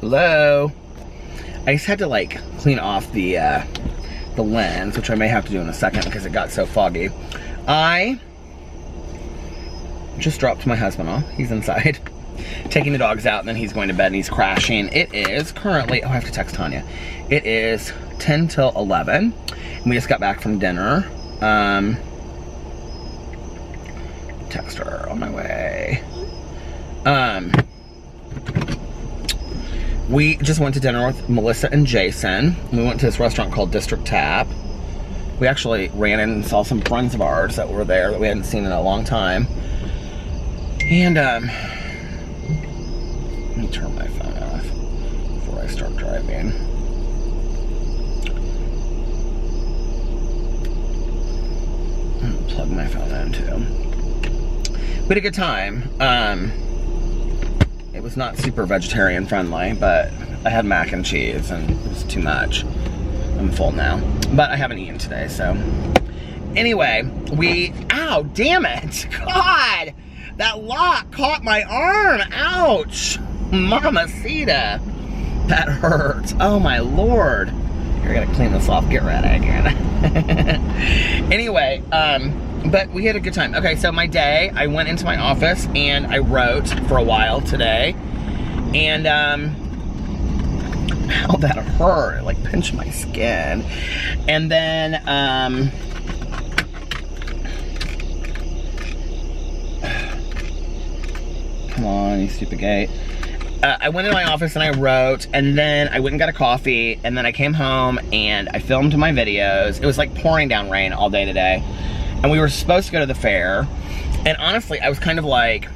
Hello. I just had to like clean off the lens, which I may have to do in a second because it got so foggy. I just dropped my husband off. He's inside taking the dogs out, and then he's going to bed and he's crashing. It is currently, oh, I have to text Tanya. It is 10 till 11. And we just got back from dinner. Text her on my way. We just went to dinner with Melissa and Jason. We went to this restaurant called District Tap. We actually ran in and saw some friends of ours that were there that we hadn't seen in a long time. And, let me turn my phone off before I start driving. Plug my phone in too. We had a good time. It was not super vegetarian friendly, but I had mac and cheese and it was too much. I'm full now, but I haven't eaten today, so. Anyway, ow, damn it. God, that lock caught my arm, ouch. Mamacita, that hurts. Oh my Lord. Here, I gotta clean this off, get ready again. Anyway, but we had a good time. Okay, so my day, I went into my office and I wrote for a while today. And, ow, that hurt. It like pinched my skin. And then, come on, you stupid gate. I went in my office and I wrote, and then I went and got a coffee, and then I came home and I filmed my videos. It was like pouring down rain all day today. And we were supposed to go to the fair, and honestly, I was kind of like,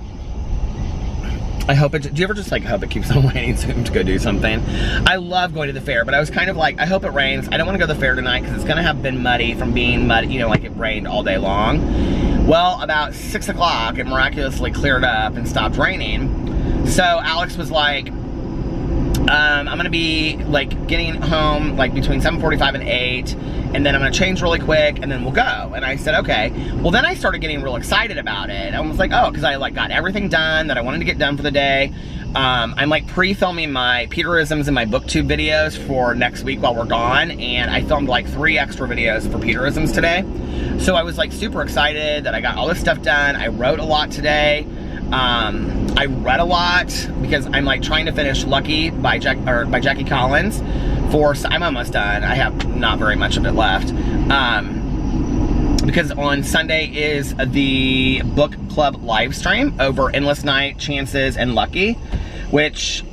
I hope it, do you ever just like hope it keeps on raining soon to go do something? I love going to the fair, but I was kind of like, I hope it rains. I don't want to go to the fair tonight because it's going to have been muddy from being muddy, you know, like it rained all day long. Well, about 6 o'clock, it miraculously cleared up and stopped raining. So Alex was like, I'm going to be like getting home like between 7:45 and 8, and then I'm going to change really quick and then we'll go. And I said, okay. Well, then I started getting real excited about it. I was like, oh, because I like got everything done that I wanted to get done for the day. I'm like pre-filming my Peterisms and my booktube videos for next week while we're gone, and I filmed like 3 extra videos for Peterisms today. So I was like super excited that I got all this stuff done. I wrote a lot today. I read a lot because I'm like trying to finish Lucky by Jackie Collins. I'm almost done. I have not very much of it left. Because on Sunday is the book club live stream over Endless Night, Chances, and Lucky, which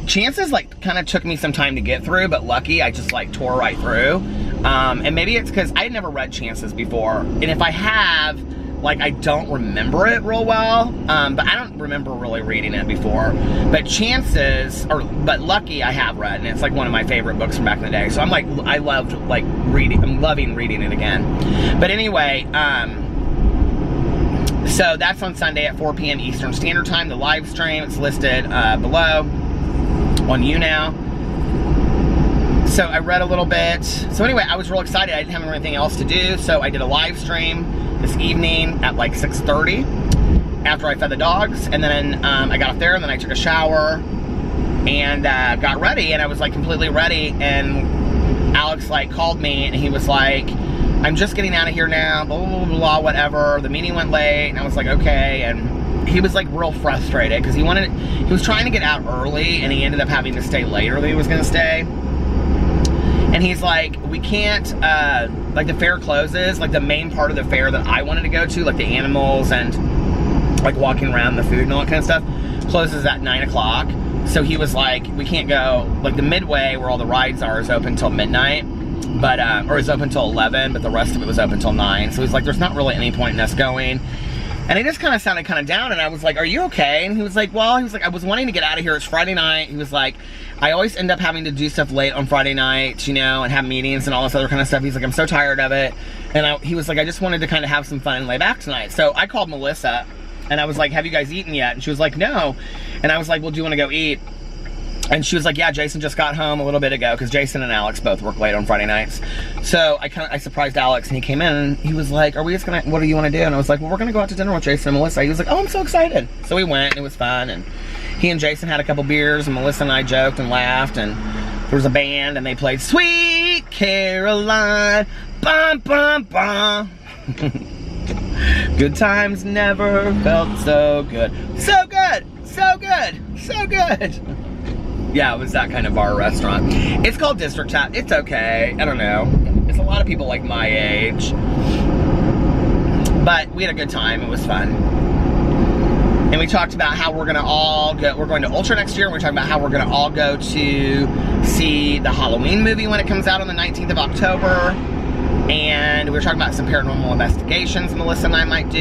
Chances like kind of took me some time to get through, but Lucky I just like tore right through. And maybe it's because I had never read Chances before, and if I have, like, I don't remember it real well, but I don't remember really reading it before. But but Lucky I have read, and it's like one of my favorite books from back in the day. So I'm like, I loved like reading, I'm loving reading it again. But anyway, so that's on Sunday at 4 p.m. Eastern Standard Time, the live stream. It's listed below on YouNow. So I read a little bit. So anyway, I was real excited. I didn't have anything else to do, so I did a live stream this evening at like 6:30 after I fed the dogs, and then I got up there and then I took a shower and got ready, and I was like completely ready, and Alex like called me and he was like, I'm just getting out of here now, blah, blah, blah, blah, whatever. The meeting went late, and I was like, okay. And he was like real frustrated because he was trying to get out early, and he ended up having to stay later than he was going to stay. And he's like, we can't, like the fair closes, like the main part of the fair that I wanted to go to, like the animals and like walking around the food and all that kind of stuff, closes at 9 o'clock. So he was like, we can't go, like the midway where all the rides are is open till midnight, but, or is open till 11, but the rest of it was open till 9. So he's like, there's not really any point in us going. And he just kind of sounded kind of down, and I was like, are you okay? And he was like, well, I was wanting to get out of here. It's Friday night. He was like, I always end up having to do stuff late on Friday nights, you know, and have meetings and all this other kind of stuff. He's like, I'm so tired of it. And he was like, I just wanted to kind of have some fun and lay back tonight. So I called Melissa, and I was like, have you guys eaten yet? And she was like, no. And I was like, well, do you want to go eat? And she was like, yeah, Jason just got home a little bit ago, because Jason and Alex both work late on Friday nights. So I surprised Alex, and he came in, and he was like, what do you want to do? And I was like, well, we're going to go out to dinner with Jason and Melissa. He was like, oh, I'm so excited. So we went, and it was fun, and he and Jason had a couple beers, and Melissa and I joked and laughed, and there was a band, and they played Sweet Caroline, bum, bum, bum. Good times never felt so good. So good, so good, so good. Yeah, it was that kind of bar restaurant. It's called District Tap. It's okay. I don't know. It's a lot of people like my age. But we had a good time. It was fun. And we talked about how we're going to all go. We're going to Ultra next year. And we're talking about how we're going to all go to see the Halloween movie when it comes out on the 19th of October. And we were talking about some paranormal investigations Melissa and I might do.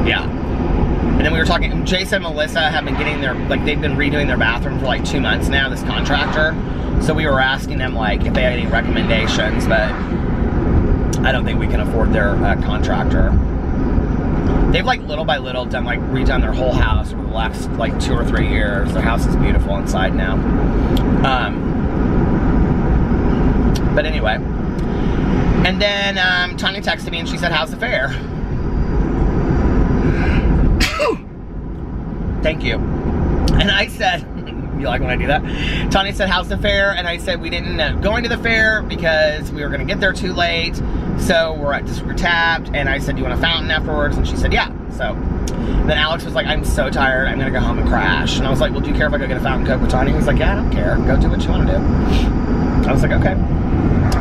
Yeah. And then we were talking, Jason and Melissa have been getting their, like, they've been redoing their bathroom for like 2 months now, this contractor. So we were asking them, like, if they had any recommendations, but I don't think we can afford their contractor. They've, like, little by little done, like, redone their whole house for the last, like, 2 or 3 years. Their house is beautiful inside now. But anyway. And then Tanya texted me and she said, how's the fair? Thank you. And I said, you like when I do that? Tanya said, how's the fair? And I said, we didn't end up going to the fair because we were going to get there too late. So we're tapped. And I said, do you want a fountain afterwards? And she said, yeah. So then Alex was like, I'm so tired. I'm going to go home and crash. And I was like, well, do you care if I go get a fountain Coke with Tanya? He was like, yeah, I don't care. Go do what you want to do. I was like, okay.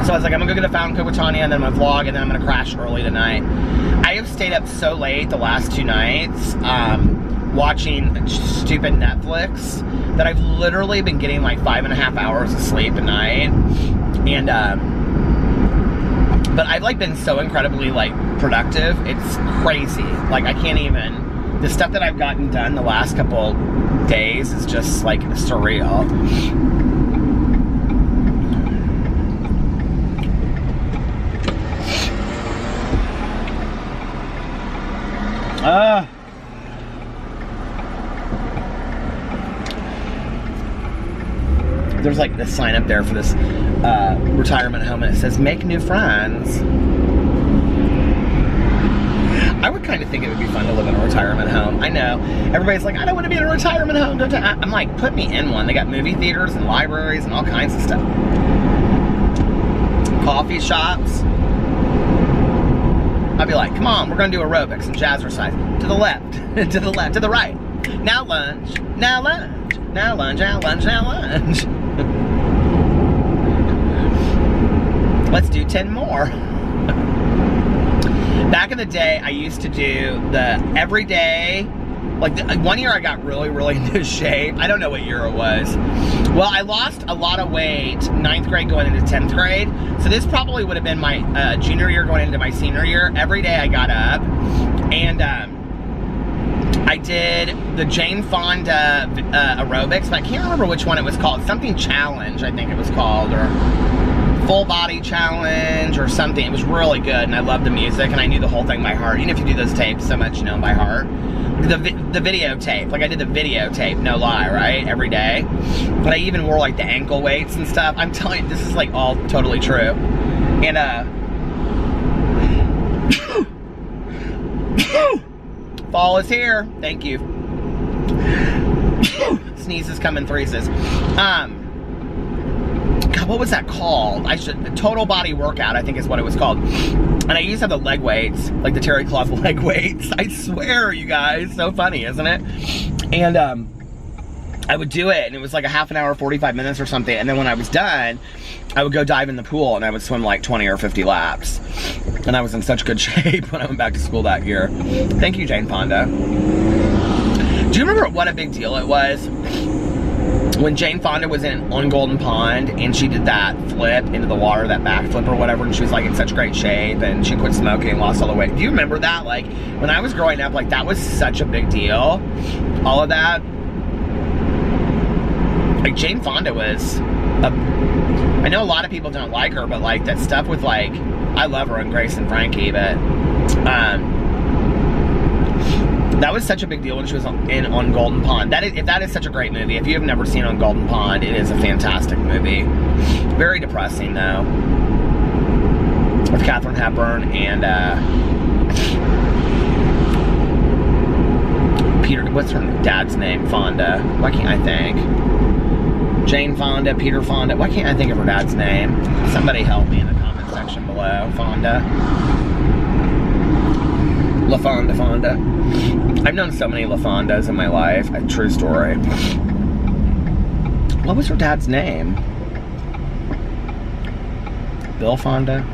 So I was like, I'm going to go get a fountain Coke with Tanya, and then I'm going to vlog, and then I'm going to crash early tonight. I have stayed up so late the last 2 nights watching stupid Netflix that I've literally been getting like 5.5 hours of sleep a night. And, but I've like been so incredibly like productive. It's crazy. Like I can't even, the stuff that I've gotten done the last couple days is just like surreal. There's like this sign up there for this retirement home, and it says make new friends. I would kind of think it would be fun to live in a retirement home. I know everybody's like, I don't want to be in a retirement home. I'm like, put me in one. They got movie theaters and libraries and all kinds of stuff. Coffee shops. I'd be like, come on, we're gonna do aerobics and jazzercise. To the left, to the left, to the right. Now lunge, now lunge, now lunge, now lunge, now lunge. Let's do 10 more. Back in the day, I used to do the everyday, like one year I got really, really into shape. I don't know what year it was. Well, I lost a lot of weight 9th grade going into 10th grade. So this probably would have been my junior year going into my senior year. Every day I got up and I did the Jane Fonda aerobics, but I can't remember which one it was called. Something challenge, I think it was called, or full body challenge or something. It was really good, and I loved the music, and I knew the whole thing by heart. Even if you do those tapes so much, you know them by heart. The videotape, like I did the videotape, no lie, right? Every day. But I even wore like the ankle weights and stuff. I'm telling you, this is like all totally true. And fall is here. Thank you. Sneezes come in threeses. God, what was that called? Total body workout, I think is what it was called. And I used to have the leg weights, like the terry cloth leg weights. I swear, you guys, so funny, isn't it? And I would do it, and it was like a half an hour, 45 minutes or something. And then when I was done, I would go dive in the pool, and I would swim like 20 or 50 laps. And I was in such good shape when I went back to school that year. Thank you, Jane Fonda. Do you remember what a big deal it was when Jane Fonda was on Golden Pond and she did that flip into the water, that backflip or whatever, and she was like in such great shape and she quit smoking and lost all the weight? Do you remember that? Like when I was growing up, like that was such a big deal. All of that. Like Jane Fonda was I know a lot of people don't like her, but like that stuff with like, I love her and Grace and Frankie, but that was such a big deal when she was on Golden Pond. If that is such a great movie. If you have never seen On Golden Pond, it is a fantastic movie. Very depressing though. With Katharine Hepburn and Peter, what's her dad's name? Fonda. Why can't I think? Jane Fonda, Peter Fonda. Why can't I think of her dad's name? Somebody help me in the comment section below. Fonda. Fonda. I've known so many LaFondas in my life. A true story. What was her dad's name? Bill Fonda?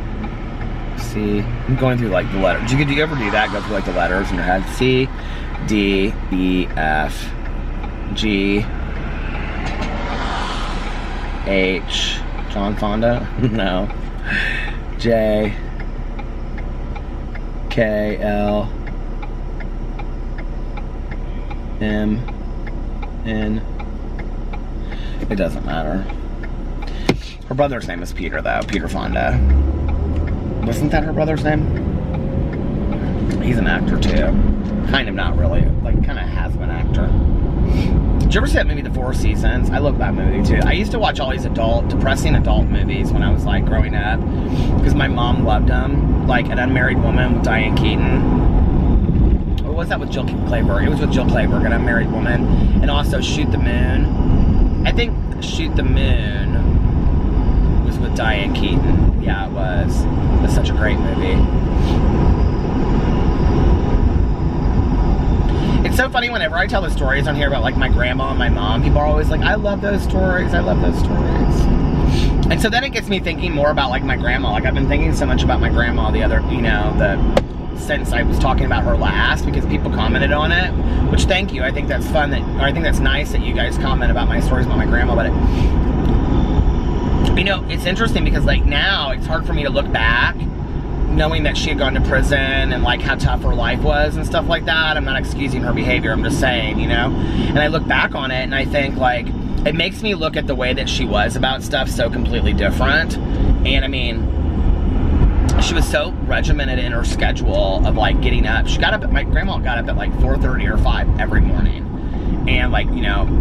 C. I'm going through like the letters. Do you ever do that? Go through like the letters in your head? C, D, E, F, G, H. John Fonda? No. J, K, L, M, N. It doesn't matter. Her brother's name is Peter, though. Peter Fonda. Wasn't that her brother's name? He's an actor, too. Kind of, not really. Like, kind of has-been actor. Did you ever see that movie, The Four Seasons? I love that movie, too. I used to watch all these depressing adult movies when I was, like, growing up. Because my mom loved them. Like, An Unmarried Woman with Diane Keaton. Or was that with Jill Clayburgh? It was with Jill Clayburgh, An Unmarried Woman. And also Shoot the Moon. I think Shoot the Moon was with Diane Keaton. Yeah, it was. It was such a great movie. It's so funny whenever I tell the stories on here about like my grandma and my mom, people are always like, I love those stories, I love those stories. And so then it gets me thinking more about like my grandma. Like I've been thinking so much about my grandma since I was talking about her last, because people commented on it, which thank you. I think that's fun I think that's nice that you guys comment about my stories about my grandma, but it's interesting because like now it's hard for me to look back knowing that she had gone to prison and like how tough her life was and stuff like that. I'm not excusing her behavior, I'm just saying, and I look back on it and I think like it makes me look at the way that she was about stuff so completely different. And I mean, she was so regimented in her schedule of like getting up. My grandma got up at like 4:30 or 5 every morning. And like,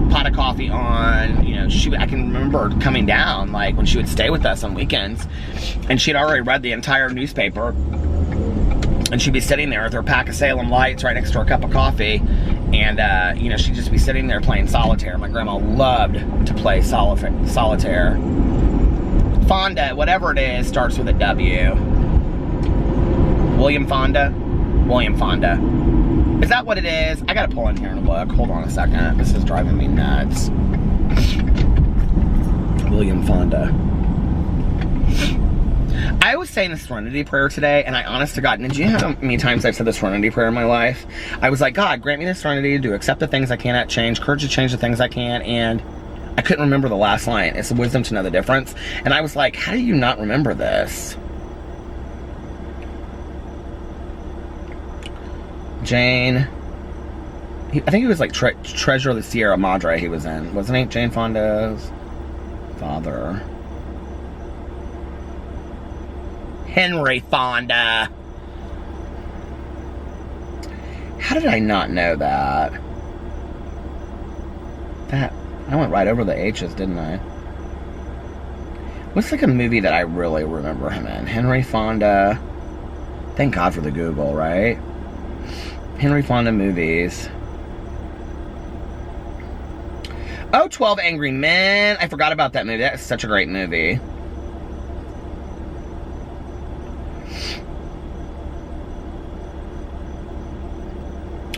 pot of coffee on, I can remember coming down, like when she would stay with us on weekends, and she'd already read the entire newspaper, and she'd be sitting there with her pack of Salem Lights right next to her cup of coffee, and, she'd just be sitting there playing solitaire. My grandma loved to play solitaire. Fonda, whatever it is, starts with a W. William Fonda? William Fonda. Is that what it is? I gotta pull in here and look. Hold on a second. This is driving me nuts. William Fonda. I was saying the Serenity Prayer today, and I honest to God, did you know how many times I've said the Serenity Prayer in my life? I was like, God, grant me the serenity to accept the things I cannot change, courage to change the things I can, and I couldn't remember the last line. It's the wisdom to know the difference. And I was like, how do you not remember this? Jane, I think he was like Treasure of the Sierra Madre he was in, wasn't he? Jane Fonda's father. Henry Fonda. How did I not know that? I went right over the H's, didn't I? What's like a movie that I really remember him in? Henry Fonda. Thank God for the Google, right? Henry Fonda movies. Oh, 12 Angry Men. I forgot about that movie. That is such a great movie.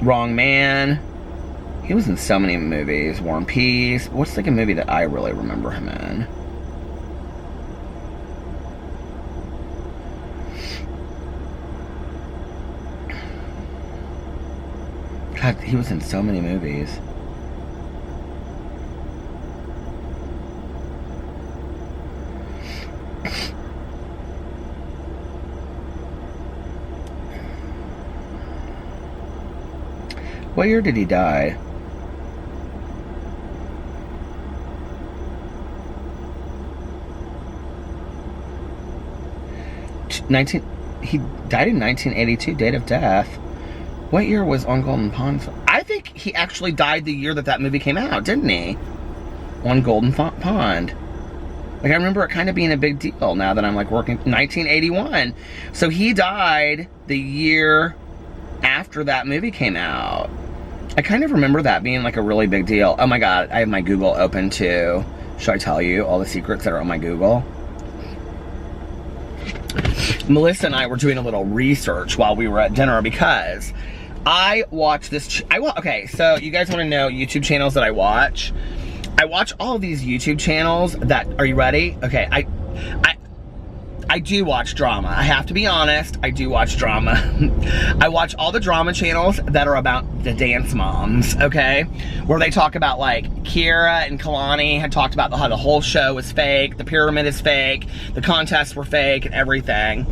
Wrong Man. He was in so many movies. War and Peace. What's like a movie that I really remember him in? God, he was in so many movies. What year did he die? He died in 1982, date of death. What year was On Golden Pond? I think he actually died the year that movie came out, didn't he? On Golden Pond. Like, I remember it kind of being a big deal now that I'm, like, working... 1981. So he died the year after that movie came out. I kind of remember that being like a really big deal. Oh my God, I have my Google open too. Should I tell you all the secrets that are on my Google? Melissa and I were doing a little research while we were at dinner because I watch this. Okay, so you guys want to know YouTube channels that I watch? I watch all of these YouTube channels that. Are you ready? Okay, I do watch drama. I have to be honest. I do watch drama. I watch all the drama channels that are about the dance moms, okay? Where they talk about like Kira and Kalani had talked about how the whole show was fake, the pyramid is fake, the contests were fake and everything.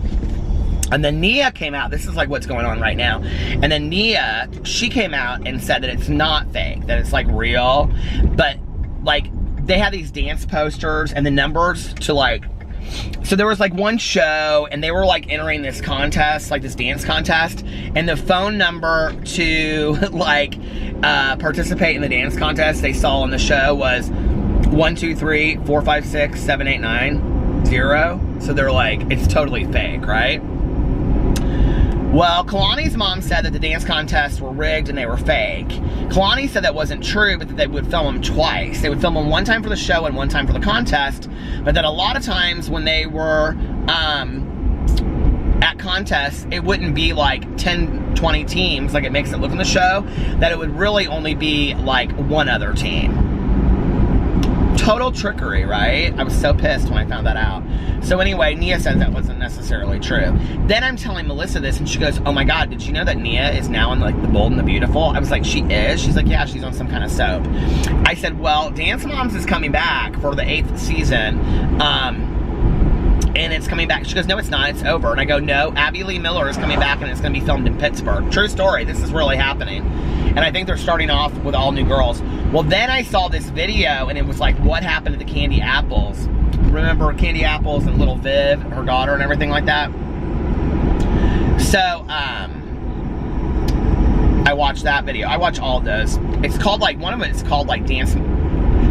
And then Nia came out, this is like what's going on right now. And then Nia, she came out and said that it's not fake, that it's like real. But like they had these dance posters and the numbers to like, so there was like one show and they were like entering this contest, like this dance contest, and the phone number to like participate in the dance contest they saw on the show was 123-456-789-0. So they're like, it's totally fake, right? Well, Kalani's mom said that the dance contests were rigged and they were fake. Kalani said that wasn't true, but that they would film them twice. They would film them one time for the show and one time for the contest, but that a lot of times when they were at contests, it wouldn't be like 10, 20 teams like it makes it look in the show, that it would really only be like one other team. Total trickery, right? I was so pissed when I found that out. So anyway, Nia says that wasn't necessarily true. Then I'm telling Melissa this and she goes, oh my God, did you know that Nia is now in like The Bold and the Beautiful? I was like, she is? She's like, yeah, she's on some kind of soap. I said, well, Dance Moms is coming back for the 8th season. And it's coming back. She goes, no, it's not, it's over. And I go, no, Abby Lee Miller is coming back and it's gonna be filmed in Pittsburgh. True story, this is really happening. And I think they're starting off with all new girls. Well, then I saw this video and it was like, what happened to the Candy Apples? Remember Candy Apples and little Viv, her daughter and everything like that? So, I watched that video. I watch all of those. It's called like, one of them is called like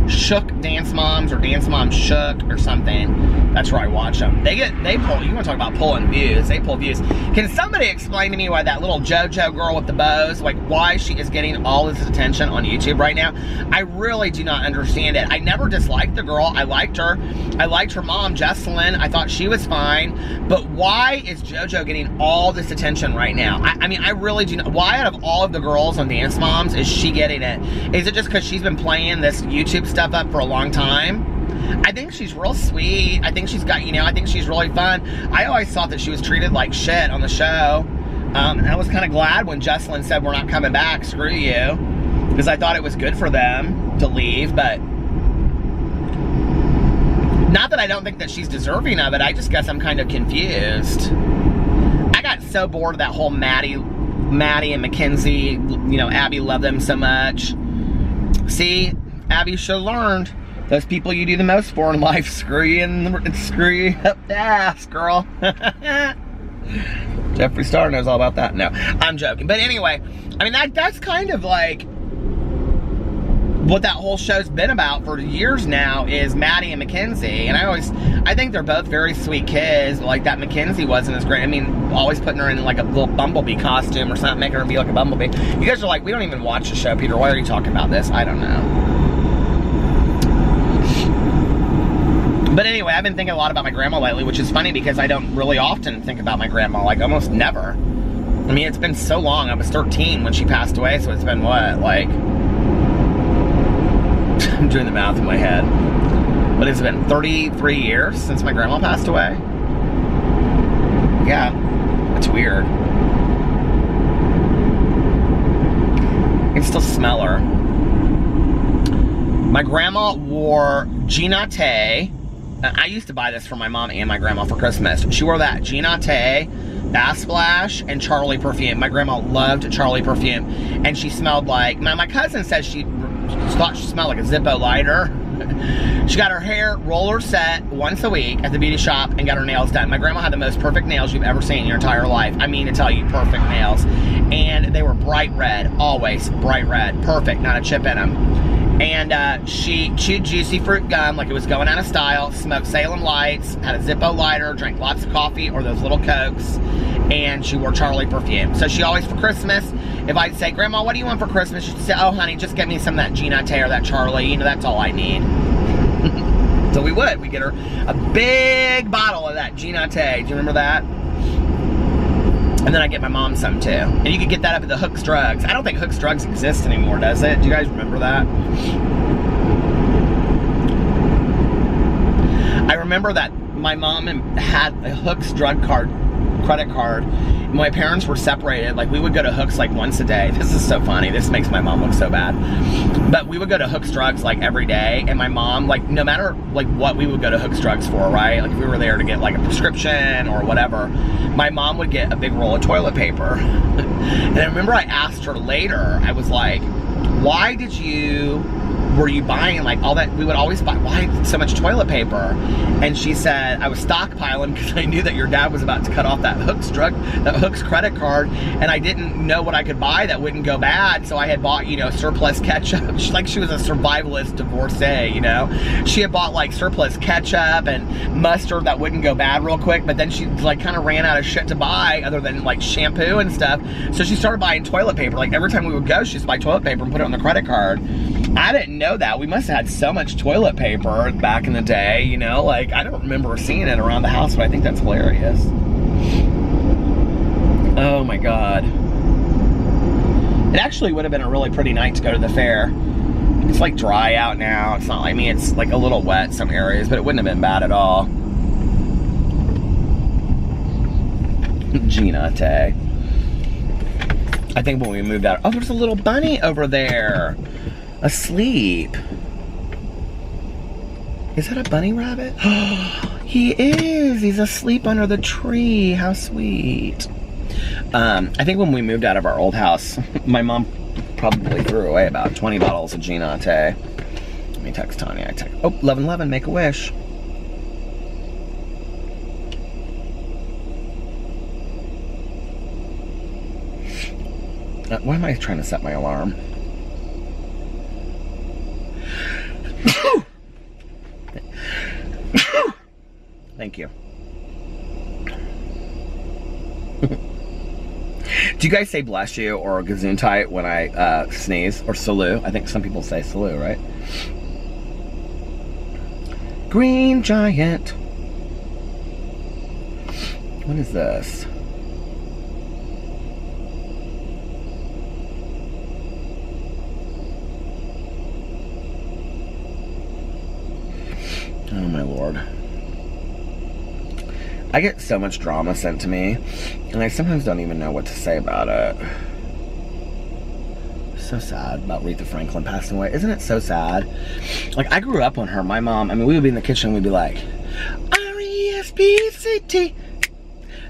Shook Dance Moms or Dance Moms Shook or something. That's where I watch them. They pull, you want to talk about pulling views, they pull views. Can somebody explain to me why that little JoJo girl with the bows, like why she is getting all this attention on YouTube right now? I really do not understand it. I never disliked the girl. I liked her. I liked her mom, Jesselyn. I thought she was fine. But why is JoJo getting all this attention right now? I mean, I really do not. Why out of all of the girls on Dance Moms is she getting it? Is it just because she's been playing this YouTube stuff up for a long time? I think she's real sweet. I think she's got, you know, I think she's really fun. I always thought that she was treated like shit on the show. And I was kind of glad when Jesselyn said, we're not coming back, screw you. Because I thought it was good for them to leave, but not that I don't think that she's deserving of it. I just guess I'm kind of confused. I got so bored of that whole Maddie and Mackenzie, you know, Abby loved them so much. See, Abby should have learned. Those people you do the most for in life screw you up the ass, girl. Jeffree Star knows all about that. No, I'm joking. But anyway, I mean, that's kind of like what that whole show's been about for years now, is Maddie and Mackenzie. And I think they're both very sweet kids. Like that Mackenzie wasn't as great. I mean, always putting her in like a little bumblebee costume or something, making her be like a bumblebee. You guys are like, we don't even watch the show, Peter. Why are you talking about this? I don't know. But anyway, I've been thinking a lot about my grandma lately, which is funny because I don't really often think about my grandma, like almost never. I mean, it's been so long. I was 13 when she passed away, so it's been what, like, I'm doing the math in my head. But it's been 33 years since my grandma passed away. Yeah, it's weird. I can still smell her. My grandma wore Gina Tay. I used to buy this for my mom and my grandma for Christmas. She wore that Gina Tay, Bath Splash, and Charlie perfume. My grandma loved Charlie perfume. And she smelled like, my cousin said she thought she smelled like a Zippo lighter. She got her hair roller set once a week at the beauty shop and got her nails done. My grandma had the most perfect nails you've ever seen in your entire life. I mean to tell you, perfect nails. And they were bright red, always bright red. Perfect, not a chip in them. And she chewed juicy fruit gum like it was going out of style, smoked Salem Lights, had a Zippo lighter, drank lots of coffee or those little Cokes, and she wore Charlie perfume. So she always, for Christmas, if I'd say, Grandma, what do you want for Christmas? She'd say, oh, honey, just get me some of that Gina Tay or that Charlie. You know, that's all I need. So we would. We'd get her a big bottle of that Gina Tay. Do you remember that? And then I'd get my mom some too. And you could get that up at the Hooks Drugs. I don't think Hooks Drugs exists anymore, does it? Do you guys remember that? I remember that my mom had a Hooks credit card. My parents were separated. Like, we would go to Hooks like once a day. This is so funny. This makes my mom look so bad. But we would go to Hooks Drugs like every day, and my mom, like, no matter like what we would go to Hooks Drugs for, right? Like if we were there to get like a prescription or whatever, my mom would get a big roll of toilet paper. And I remember I asked her later, I was like, why were you buying like all that? We would always buy, why so much toilet paper? And she said, I was stockpiling because I knew that your dad was about to cut off that Hooks credit card, and I didn't know what I could buy that wouldn't go bad, so I had bought, you know, surplus ketchup. She was a survivalist divorcee, you know. She had bought like surplus ketchup and mustard that wouldn't go bad real quick, but then she like kind of ran out of shit to buy other than like shampoo and stuff, so she started buying toilet paper. Like every time we would go, she'd buy toilet paper and put it on the credit card. I didn't know that. We must have had so much toilet paper back in the day, you know, like I don't remember seeing it around the house, but I think that's hilarious. Oh my God. It actually would have been a really pretty night to go to the fair. It's like dry out now. It's not like, I mean, it's like a little wet some areas, but it wouldn't have been bad at all. Gina Tay. I think when we moved out, oh, there's a little bunny over there. Asleep. Is that a bunny rabbit? He is. He's asleep under the tree. How sweet. I think when we moved out of our old house, my mom probably threw away about 20 bottles of Gina Tay. Let me text Tanya. Oh, 1111, make a wish. Why am I trying to set my alarm? Thank you. Do you guys say bless you or gesundheit when I sneeze? Or salut? I think some people say salut, right? Green Giant. What is this? Oh my Lord. I get so much drama sent to me, and I sometimes don't even know what to say about it. So sad about Aretha Franklin passing away. Isn't it so sad? Like, I grew up on her. My mom, I mean, we would be in the kitchen, we'd be like, R-E-S-P-C-T.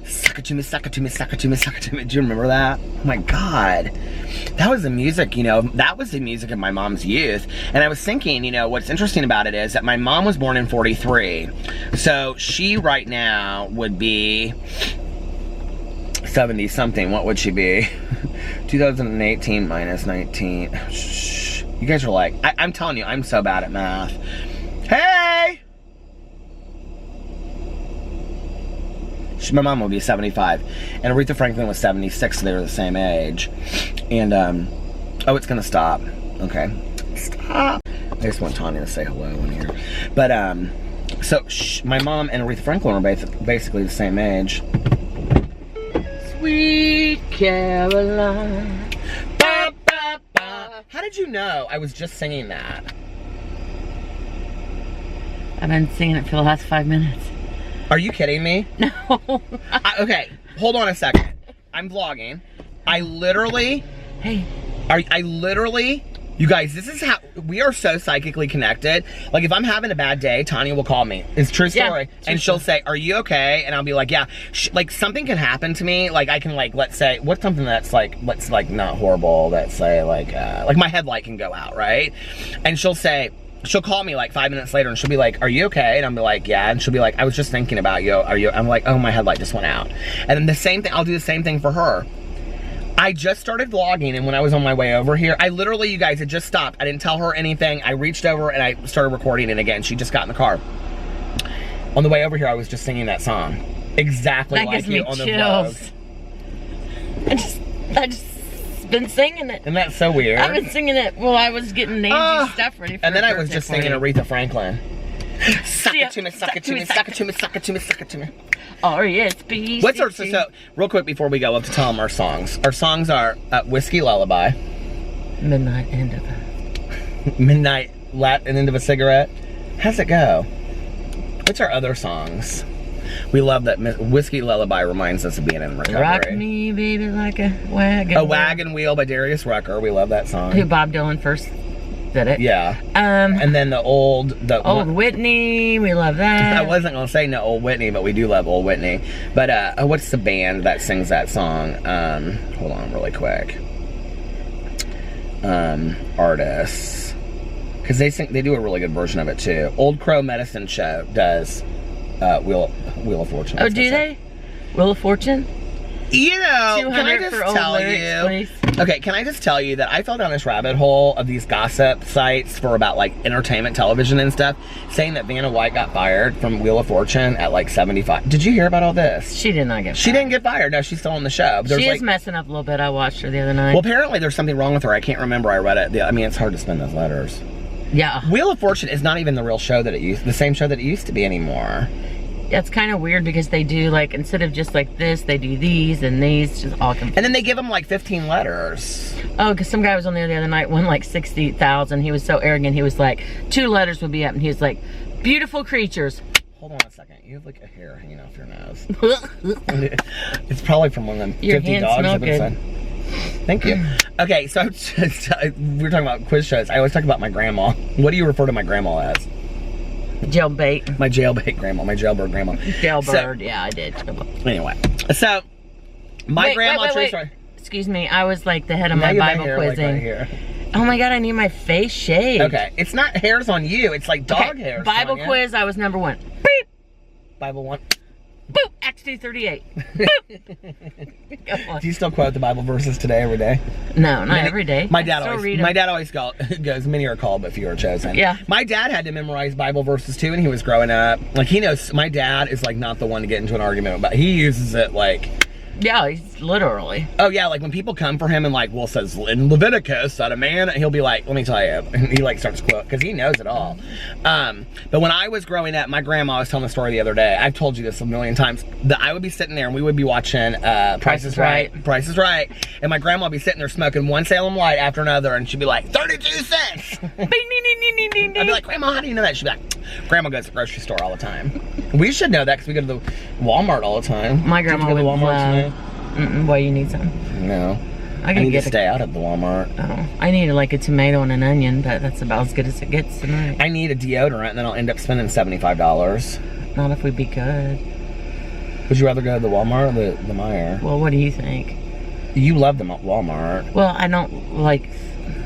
Suck it to me, suck it to me, suck it to me, suck it to me. Do you remember that? Oh my God. That was the music, you know, that was the music of my mom's youth. And I was thinking, you know, what's interesting about it is that my mom was born in 43. So she right now would be 70 something. What would she be? 2018 minus 19. Shh. You guys are like, I'm telling you, I'm so bad at math. Hey! My mom would be 75, and Aretha Franklin was 76, so they were the same age. And, oh, it's gonna stop. Okay. Stop. I just want Tanya to say hello in here. But, so, my mom and Aretha Franklin were basically the same age. Sweet Caroline. Ba, ba, ba. How did you know I was just singing that? I've been singing it for the last 5 minutes. Are you kidding me? No. Okay, hold on a second. I'm vlogging. I literally... Hey. I literally... You guys, this is how... We are so psychically connected. Like, if I'm having a bad day, Tanya will call me. It's a true story. Yeah, and she'll say, are you okay? And I'll be like, yeah. Like, something can happen to me. Like, I can, like, let's say... What's something that's, like, let's, like, not horrible. Let's say, like my headlight can go out, right? And she'll say... She'll call me like 5 minutes later and she'll be like, are you okay? And I'll be like, yeah. And she'll be like, I was just thinking about you. Are you? I'm like, oh, my headlight just went out. And then the same thing, I'll do the same thing for her. I just started vlogging, and when I was on my way over here, I literally, you guys, it just stopped. I didn't tell her anything. I reached over and I started recording it again. She just got in the car. On the way over here, I was just singing that song. Exactly like you on the vlog. That just been singing it. Isn't that so weird? I've been singing it while I was getting Nancy's stuff ready for And then her I was birthday just singing party. Aretha Franklin. Suck it to me, suck it to me, suck it to me, suck it to me, suck it to me. R-E-S-P. What's our, so real quick before we go, we'll have to tell them our songs. Our songs are Whiskey Lullaby. Midnight End of a... Midnight Lat and End of a Cigarette. How's it go? What's our other songs? We love that Whiskey Lullaby reminds us of being in recovery. Rock me, baby, like a wagon. A Wagon Wheel by Darius Rucker. We love that song. Who Bob Dylan first did it. Yeah. And then the old Whitney, we love that. I wasn't gonna say no Old Whitney, but we do love Old Whitney. But what's the band that sings that song? Hold on, really quick. Artists, because they do a really good version of it too. Old Crow Medicine Show does Wheel of Fortune. Oh, do they? Wheel of Fortune? You know, can I just tell you? Okay, can I just tell you that I fell down this rabbit hole of these gossip sites for about like entertainment television and stuff, saying that Vanna White got fired from Wheel of Fortune at like 75. Did you hear about all this? She did not get fired. She didn't get fired. No, she's still on the show. She is messing up a little bit. I watched her the other night. Well, apparently there's something wrong with her. I can't remember. I read it. I mean, it's hard to spin those letters. Yeah. Wheel of Fortune is not even the real show that the same show that it used to be anymore. It's kind of weird because they do like, instead of just like this, they do these and these, just all confused. And then they give them like 15 letters. Oh, because some guy was on there the other night, won like 60,000. He was so arrogant. He was like, 2 letters would be up, and he was like, beautiful creatures. Hold on a second. You have like a hair hanging off your nose. It's probably from one of them 50 dogs smell I've been good. saying. Thank you. Okay, so we were talking about quiz shows. I always talk about my grandma. What do you refer to my grandma as? Jailbait. My jailbait grandma. My jailbird grandma. Jailbird, yeah, I did. Anyway, so my grandma. Wait. Excuse me, I was like the head of my Bible quizzing. Like right oh my God, I need my face shaved. Okay, it's not hairs on you. It's like dog hairs. Bible quiz, I was number 1. Beep. Bible 1. Boop. Acts 2:38. Boop. Do you still quote the Bible verses today, every day? No, not every day. My dad always goes, many are called, but few are chosen. Yeah. My dad had to memorize Bible verses too when he was growing up. Like, he knows, my dad is like not the one to get into an argument about. He uses it like. Yeah, he's literally. Oh yeah, like when people come for him and like, well, says in Leviticus that a man, he'll be like, let me tell you, and he like starts quote because he knows it all. But when I was growing up, my grandma was telling the story the other day. I've told you this a million times. That I would be sitting there and we would be watching Price is Right, and my grandma would be sitting there smoking one Salem Light after another, and she'd be like, 32 cents. I'd be like, Grandma, how do you know that? She'd be like, Grandma goes to the grocery store all the time. We should know that because we go to the Walmart all the time. My grandma would Walmart. Well, you need some. No. I need to stay out of the Walmart. Oh, I need like a tomato and an onion, but that's about as good as it gets tonight. I need a deodorant, and then I'll end up spending $75. Not if we be good. Would you rather go to the Walmart or the Meijer? Well, what do you think? You love them at Walmart. Well, I don't like.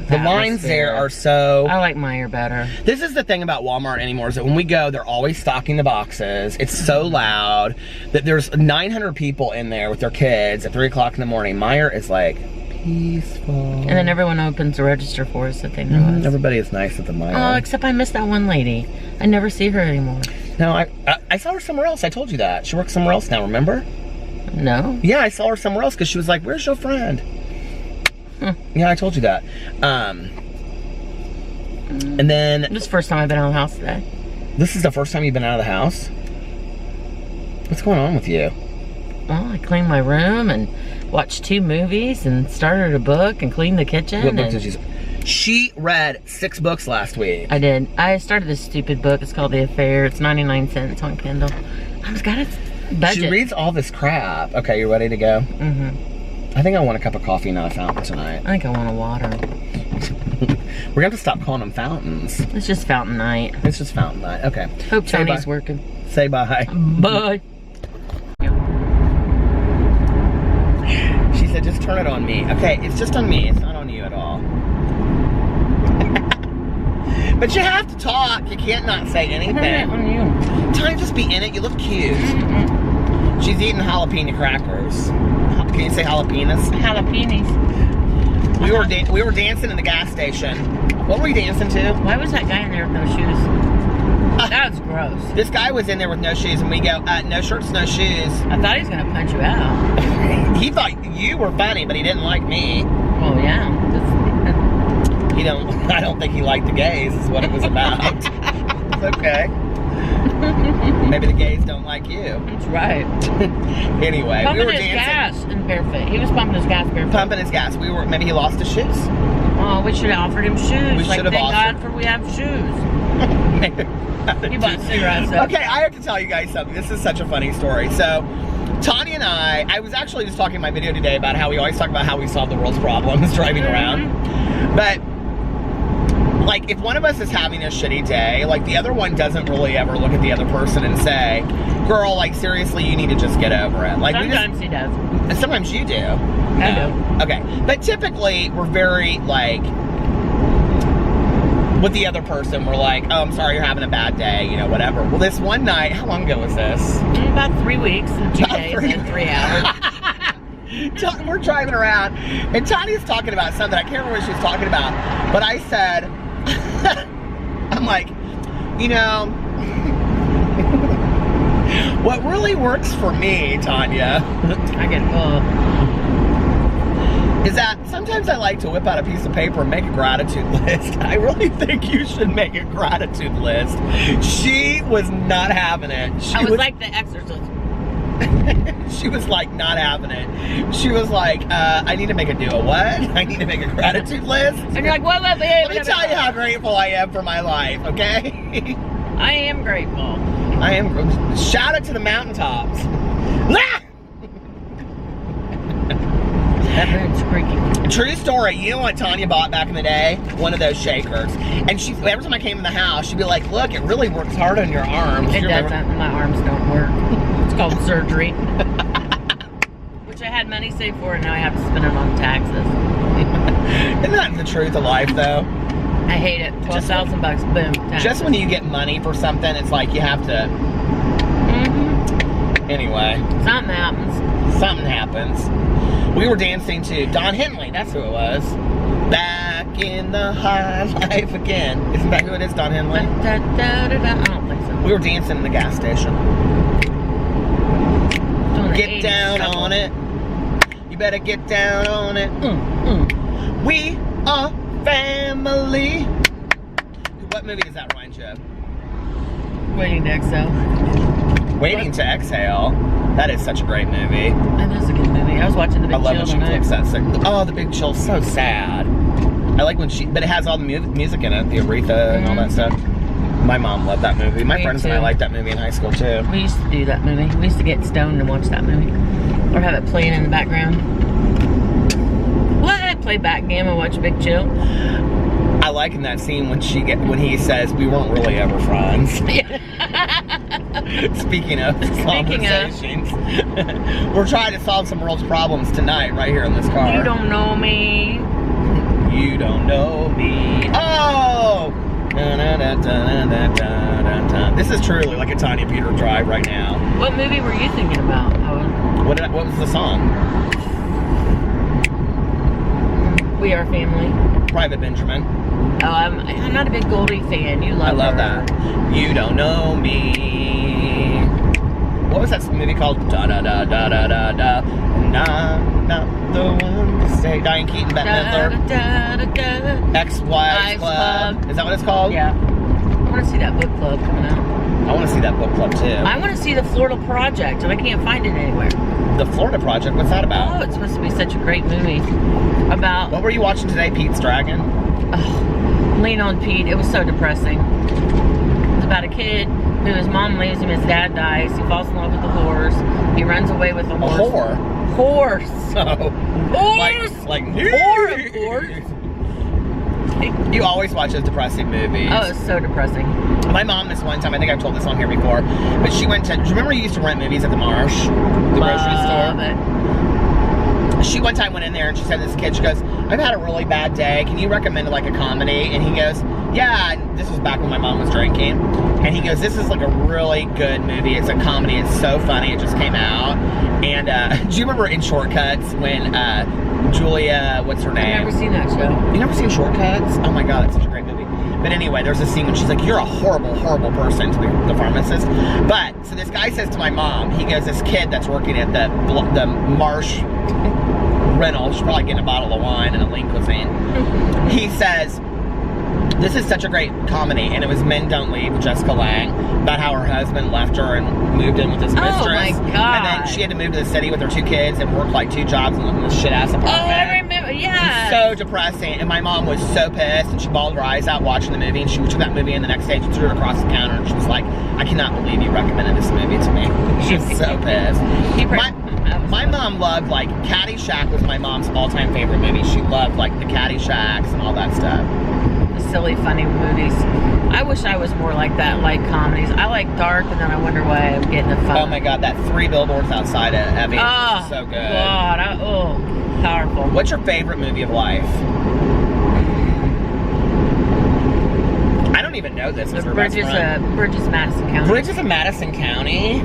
The lines there are so... I like Meijer better. This is the thing about Walmart anymore, is that when we go, they're always stocking the boxes. It's so loud that there's 900 people in there with their kids at 3 o'clock in the morning. Meijer is like peaceful. And then everyone opens the register for us that they know us. Everybody is nice at the Meijer. Oh, except I miss that one lady. I never see her anymore. No, I saw her somewhere else. I told you that. She works somewhere else now, remember? No. Yeah, I saw her somewhere else because she was like, where's your friend? Yeah, I told you that. And then... This is the first time I've been out of the house today. This is the first time you've been out of the house? What's going on with you? Well, I cleaned my room and watched 2 movies and started a book and cleaned the kitchen. What book did she... She read 6 books last week. I did. I started this stupid book. It's called The Affair. It's 99 cents on Kindle. I've got a budget. She reads all this crap. Okay, you ready to go? Mm-hmm. I think I want a cup of coffee, not a fountain tonight. I think I want a water. We're gonna have to stop calling them fountains. It's just fountain night. It's just fountain night. Okay. Hope Tony's working. Say bye. Bye. She said, just turn it on me. Okay, it's just on me. It's not on you at all. But you have to talk. You can't not say anything. Turn it on you. Time, just be in it. You look cute. She's eating jalapeno crackers. Can you say jalapenos? Jalapenos. We were dancing in the gas station. What were we dancing to? Why was that guy in there with no shoes? That was gross. This guy was in there with no shoes, and we go, no shirts, no shoes. I thought he was gonna punch you out. He thought you were funny, but he didn't like me. Oh yeah. I don't think he liked the gays, is what it was about. It's okay. Maybe the gays don't like you. That's right. Anyway, Pumping we were his dancing. gas in barefoot. He was pumping his gas barefoot. Pumping his gas. Maybe he lost his shoes. Oh, we should have offered him shoes. We should have thank offered. God we have shoes. You bought cigarettes. Though. Okay, I have to tell you guys something. This is such a funny story. So, Tanya and I was actually just talking in my video today about how we always talk about how we solve the world's problems driving around. But, like, if one of us is having a shitty day, like, the other one doesn't really ever look at the other person and say, girl, like, seriously, you need to just get over it. Like, sometimes he does. Sometimes you do. I do. Okay. But typically, we're very, like, with the other person, we're like, oh, I'm sorry you're having a bad day, you know, whatever. Well, this one night, how long ago was this? About 3 weeks and 2 days and 3 hours. We're driving around, and Tanya's talking about something. I can't remember what she was talking about, but I said, I'm like, you know, what really works for me, Tanya, I get is that sometimes I like to whip out a piece of paper and make a gratitude list. I really think you should make a gratitude list. She was not having it. I was like the Exorcist. She was like not having it. She was like, I need to make a what? I need to make a gratitude list. And you're like, what? Let me tell you how grateful I am for my life, okay? I am grateful. I am. Shout it to the mountaintops. Ah! That bird's creaking. True story. You know what Tanya bought back in the day? One of those shakers. And every time I came in the house, she'd be like, look, it really works hard on your arms. It doesn't. My arms don't work. It's called surgery. Which I had money saved for, and now I have to spend it on taxes. Isn't that the truth of life, though? I hate it. $12,000, boom. Taxes. Just when you get money for something, it's like you have to... Anyway. Something happens. Something happens. We were dancing to Don Henley. That's who it was. Back in the high life again. Isn't that who it is, Don Henley? I don't think so. We were dancing in the gas station. Get down on it. You better get down on it. We are family. What movie does that remind you of? Waiting to Exhale. Waiting to Exhale. That is such a great movie. That is a good movie. I was watching The Big Chill. I love when she flips that thing. Oh, The Big Chill's so sad. I like when but it has all the music in it, the Aretha and all that stuff. My mom loved that movie. My friends and I liked that movie in high school too. We used to do that movie. We used to get stoned and watch that movie. Or have it playing in the background. What? Play backgammon, watch Big Chill. I like in that scene when he says, we weren't really ever friends. Speaking of conversations. We're trying to solve some world's problems tonight, right here in this car. You don't know me. You don't know me. Oh! This is truly like a Tanya Peter drive right now. What movie were you thinking about, Owen? What was the song? We Are Family. Private Benjamin. Oh, I'm not a big Goldie fan. You love I love her. that. You don't know me. What was that movie called? Da da da da da da da. Nah, not the one to say. Diane Keaton, Bette Midler. Ex-Wives Club. Is that what it's called? Yeah. I want to see that book club coming out. I want to see that book club too. I want to see the Florida Project, and I can't find it anywhere. The Florida Project? What's that about? Oh, it's supposed to be such a great movie. About... What were you watching today, Pete's Dragon? Oh, Lean on Pete. It was so depressing. It's about a kid who his mom leaves him, his dad dies, he falls in love with a horse, he runs away with a horse. A whore? Horse! Oh. Horse! Like whore, of course. You always watch those depressing movies. Oh, it's so depressing. My mom, this one time, I think I've told this on here before, but she went to, do you remember you used to rent movies at the Marsh? The grocery store? It. She one time went in there and she said to this kid, she goes, I've had a really bad day. Can you recommend like a comedy? And he goes, yeah. And this was back when my mom was drinking. And he goes, this is like a really good movie. It's a comedy. It's so funny. It just came out. And do you remember in Shortcuts when Julia, what's her name? I've never seen that show. You never seen Shortcuts? Oh my God, that's such a great movie. But anyway, there's a scene when she's like, you're a horrible, horrible person to the pharmacist. But, so this guy says to my mom, he goes, this kid that's working at the Marsh rental She's probably getting a bottle of wine and a Linquisine. He says, this is such a great comedy, and it was Men Don't Leave with Jessica Lange, about how her husband left her and moved in with his mistress. Oh my God. And then she had to move to the city with her 2 kids and work like 2 jobs and live in this shit-ass apartment. Oh, I remember, yeah. So depressing, and my mom was so pissed, and she bawled her eyes out watching the movie, and she took that movie, and the next day she threw it across the counter, and she was like, I cannot believe you recommended this movie to me. She was so pissed. My mom loved, like, Caddyshack was my mom's all-time favorite movie. She loved, like, the Caddyshacks and all that stuff. The silly, funny movies. I wish I was more like that, like comedies. I like dark, and then I wonder why I'm getting the fun. Oh my God, that 3 Billboards Outside of Ebbing is so good. God, powerful. What's your favorite movie of life? I don't even know this. Bridges of Madison County. Bridges of Madison County?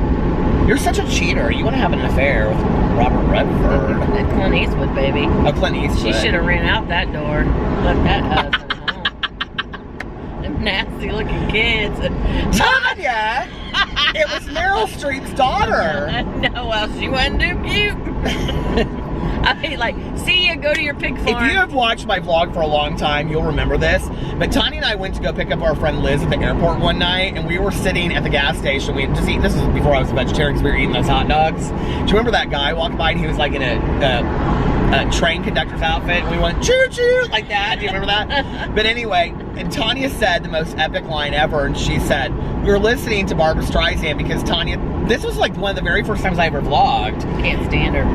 You're such a cheater. You want to have an affair with Robert Redford. Clint Eastwood, baby. Oh, Clint Eastwood. She should have ran out that door. Left that husband home. Them nasty looking kids. Tanya! It was Meryl Streep's daughter. No, well, she wasn't too cute. I mean, like, see you, go to your pig farm. If you have watched my vlog for a long time, you'll remember this. But Tanya and I went to go pick up our friend Liz at the airport one night, and we were sitting at the gas station. We had just eaten, this was before I was a vegetarian, because we were eating those hot dogs. Do you remember that guy walked by and he was like in a train conductor's outfit, and we went choo-choo like that? Do you remember that? But anyway, and Tanya said the most epic line ever, and she said, we were listening to Barbra Streisand because Tanya, this was like one of the very first times I ever vlogged. Can't stand her.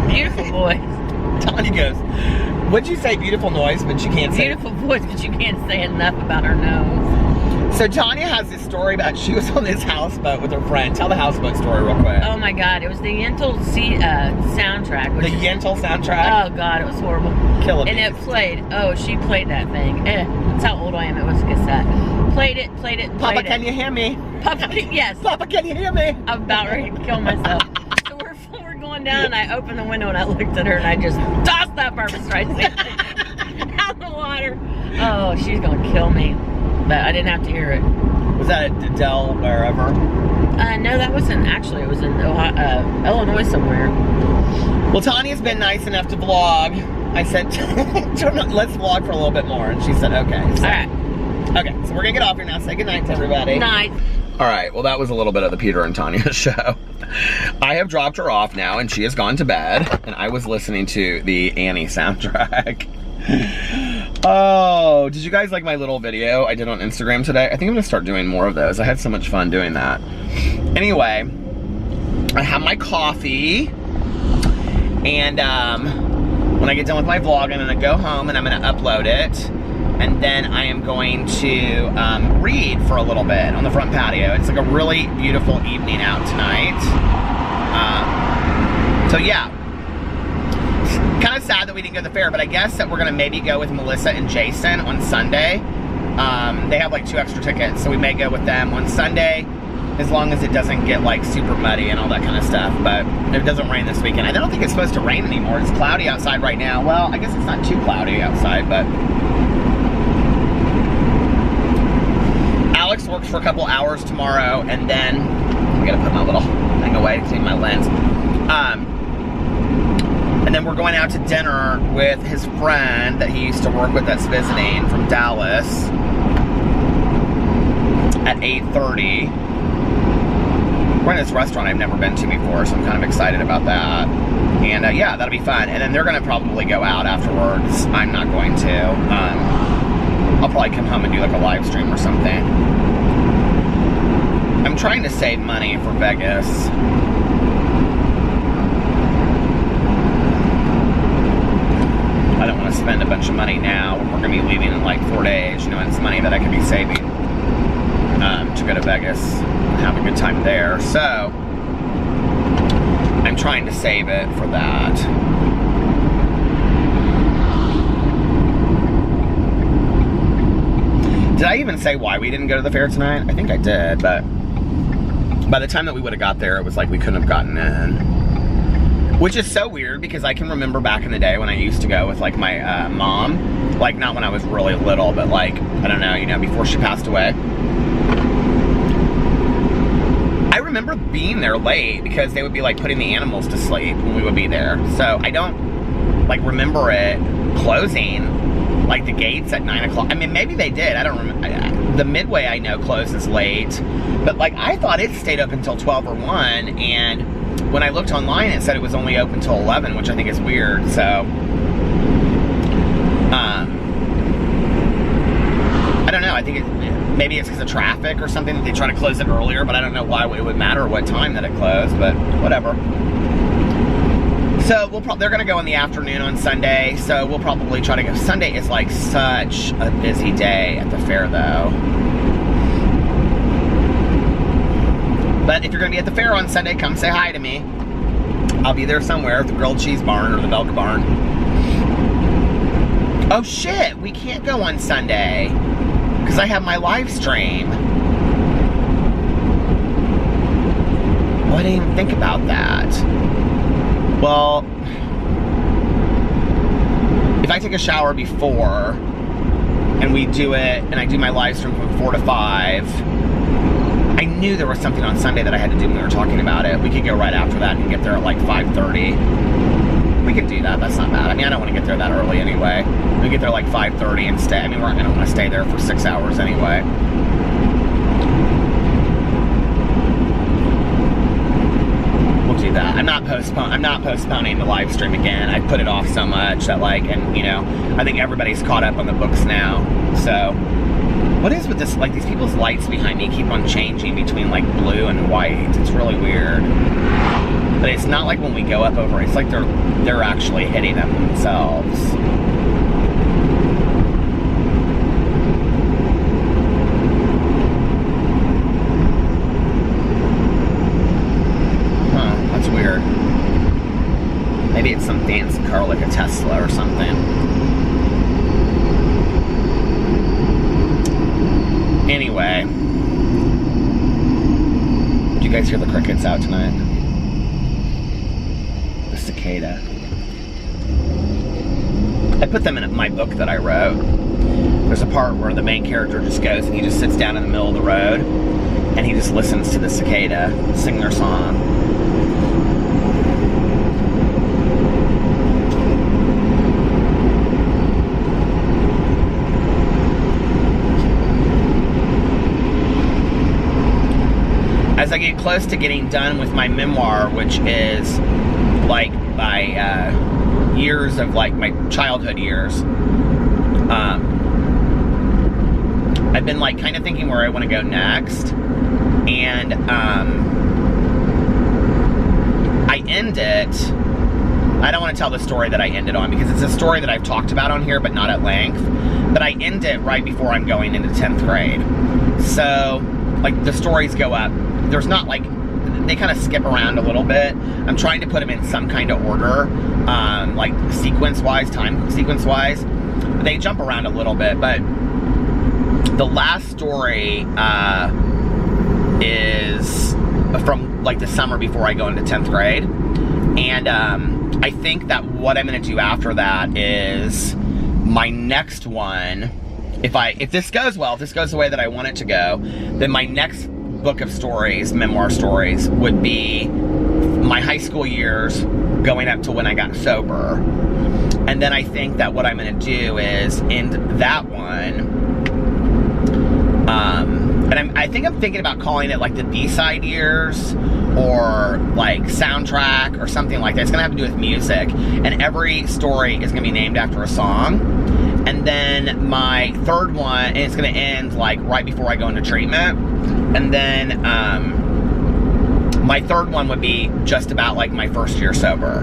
Beautiful voice. Tanya goes, what'd you say? Beautiful noise, but you can't say. Beautiful voice, but you can't say enough about her nose. So Tanya has this story about she was on this houseboat with her friend. Tell the houseboat story real quick. Oh my God, it was the Yentl soundtrack. The Yentl soundtrack? Oh God, it was horrible. Kill it. And it played, she played that thing. That's how old I am, it was a cassette. Played it. Papa, can you hear me? Papa, yes. Papa, can you hear me? I'm about ready to kill myself. So we're going down, and I opened the window, and I looked at her, and I just tossed that Barbra Streisand out the water. Oh, she's gonna kill me. But I didn't have to hear it. Was that at Dell, wherever? No, that wasn't, actually, it was in Illinois somewhere. Well, Tanya's been nice enough to vlog. I said, let's vlog for a little bit more, and she said, okay. So, all right. Okay, so we're gonna get off here now. Say goodnight to everybody. Night. All right, well, that was a little bit of the Peter and Tanya show. I have dropped her off now, and she has gone to bed, and I was listening to the Annie soundtrack. Oh, did you guys like my little video I did on Instagram today? I think I'm gonna start doing more of those. I had so much fun doing that. Anyway, I have my coffee, and when I get done with my vlog, I'm gonna go home and I'm gonna upload it. And then I am going to read for a little bit on the front patio. It's like a really beautiful evening out tonight. So yeah, kind of sad that we didn't go to the fair, but I guess that we're gonna maybe go with Melissa and Jason on Sunday. They have like 2 extra tickets, so we may go with them on Sunday, as long as it doesn't get like super muddy and all that kind of stuff. But if it doesn't rain this weekend, I don't think it's supposed to rain anymore. It's cloudy outside right now. Well, I guess it's not too cloudy outside, but Alex works for a couple hours tomorrow, and then I gotta put my little thing away to clean my lens. And then we're going out to dinner with his friend that he used to work with that's visiting from Dallas at 8:30. We're in this restaurant I've never been to before, so I'm kind of excited about that. And yeah, that'll be fun. And then they're gonna probably go out afterwards. I'm not going to. I'll probably come home and do like a live stream or something. I'm trying to save money for Vegas. I don't want to spend a bunch of money now when we're going to be leaving in like 4 days, you know, and it's money that I could be saving to go to Vegas and have a good time there. So I'm trying to save it for that. Did I even say why we didn't go to the fair tonight? I think I did, but by the time that we would have got there, it was like we couldn't have gotten in. Which is so weird, because I can remember back in the day when I used to go with like my mom, like not when I was really little, but like, I don't know, you know, before she passed away. I remember being there late because they would be like putting the animals to sleep when we would be there. So I don't like remember it closing, like the gates at 9 o'clock. I mean, maybe they did. I don't remember. The Midway I know closes late, but like I thought it stayed open until 12 or 1, and when I looked online, it said it was only open till 11, which I think is weird. So, I don't know. I think maybe it's because of traffic or something that they try to close it earlier, but I don't know why it would matter what time that it closed, but whatever. So they're gonna go in the afternoon on Sunday, so we'll probably try to go. Sunday is like such a busy day at the fair though. But if you're gonna be at the fair on Sunday, come say hi to me. I'll be there somewhere at the Grilled Cheese Barn or the Belka Barn. Oh shit, we can't go on Sunday because I have my live stream. Well, I didn't even think about that. Well, if I take a shower before and we do it, and I do my live stream from 4 to 5, I knew there was something on Sunday that I had to do when we were talking about it. We could go right after that and get there at like 5:30. We could do that. That's not bad. I mean, I don't want to get there that early anyway. We get there like 5:30 and stay. I mean, I don't want to stay there for 6 hours anyway. We'll do that. I'm not postponing the live stream again. I put it off so much that like, and you know, I think everybody's caught up on the books now. So, what is with this? Like these people's lights behind me keep on changing between like blue and white. It's really weird. But it's not like when we go up over. It's like they're actually hitting them themselves. Weird. Maybe it's some fancy car like a Tesla or something. Anyway, did you guys hear the crickets out tonight? The cicada. I put them in my book that I wrote. There's a part where the main character just goes and he just sits down in the middle of the road and he just listens to the cicada sing their song. As I get close to getting done with my memoir, which is like my years of like my childhood years, I've been like kind of thinking where I want to go next, and I end it. I don't want to tell the story that I ended on because it's a story that I've talked about on here, but not at length. But I end it right before I'm going into 10th grade. So, like the stories go up. There's not like, they kind of skip around a little bit. I'm trying to put them in some kind of order, like sequence-wise, time sequence-wise. They jump around a little bit, but the last story is from like the summer before I go into 10th grade. And I think that what I'm going to do after that is my next one, if this goes well, if this goes the way that I want it to go, then my next book of stories, memoir stories, would be my high school years going up to when I got sober. And then I think that what I'm going to do is end that one. And I think I'm thinking about calling it like the B-side years or like soundtrack or something like that. It's going to have to do with music. And every story is going to be named after a song. And then my third one, and it's going to end like right before I go into treatment. And then my third one would be just about like my first year sober.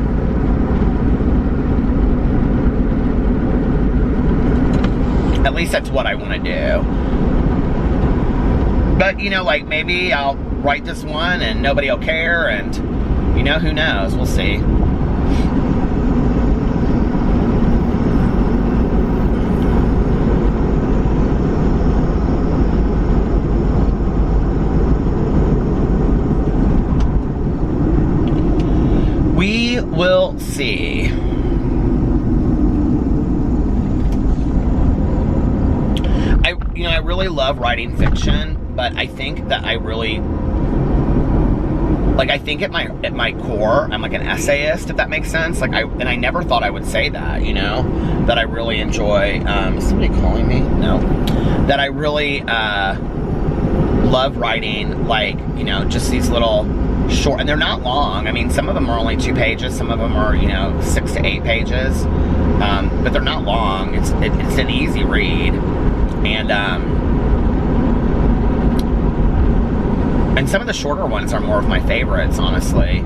At least that's what I want to do. But, you know, like maybe I'll write this one and nobody will care, and, you know, who knows? We'll see. We will see. I really love writing fiction, but I think that I like, I think at my core, I'm like an essayist, if that makes sense. Like, I never thought I would say that, you know, that I really enjoy, is somebody calling me? No. That I really, love writing, like, you know, just these little short, and they're not long. I mean, some of them are only 2 pages, some of them are, you know, 6 to 8 pages, but they're not long. It's an easy read, and some of the shorter ones are more of my favorites, honestly.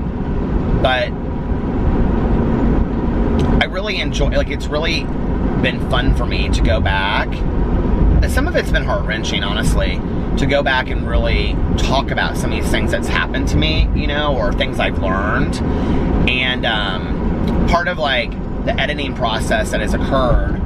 But I really enjoy, like, it's really been fun for me to go back. Some of it's been heart-wrenching, honestly, to go back and really talk about some of these things that's happened to me, you know, or things I've learned. And part of, like, the editing process that has occurred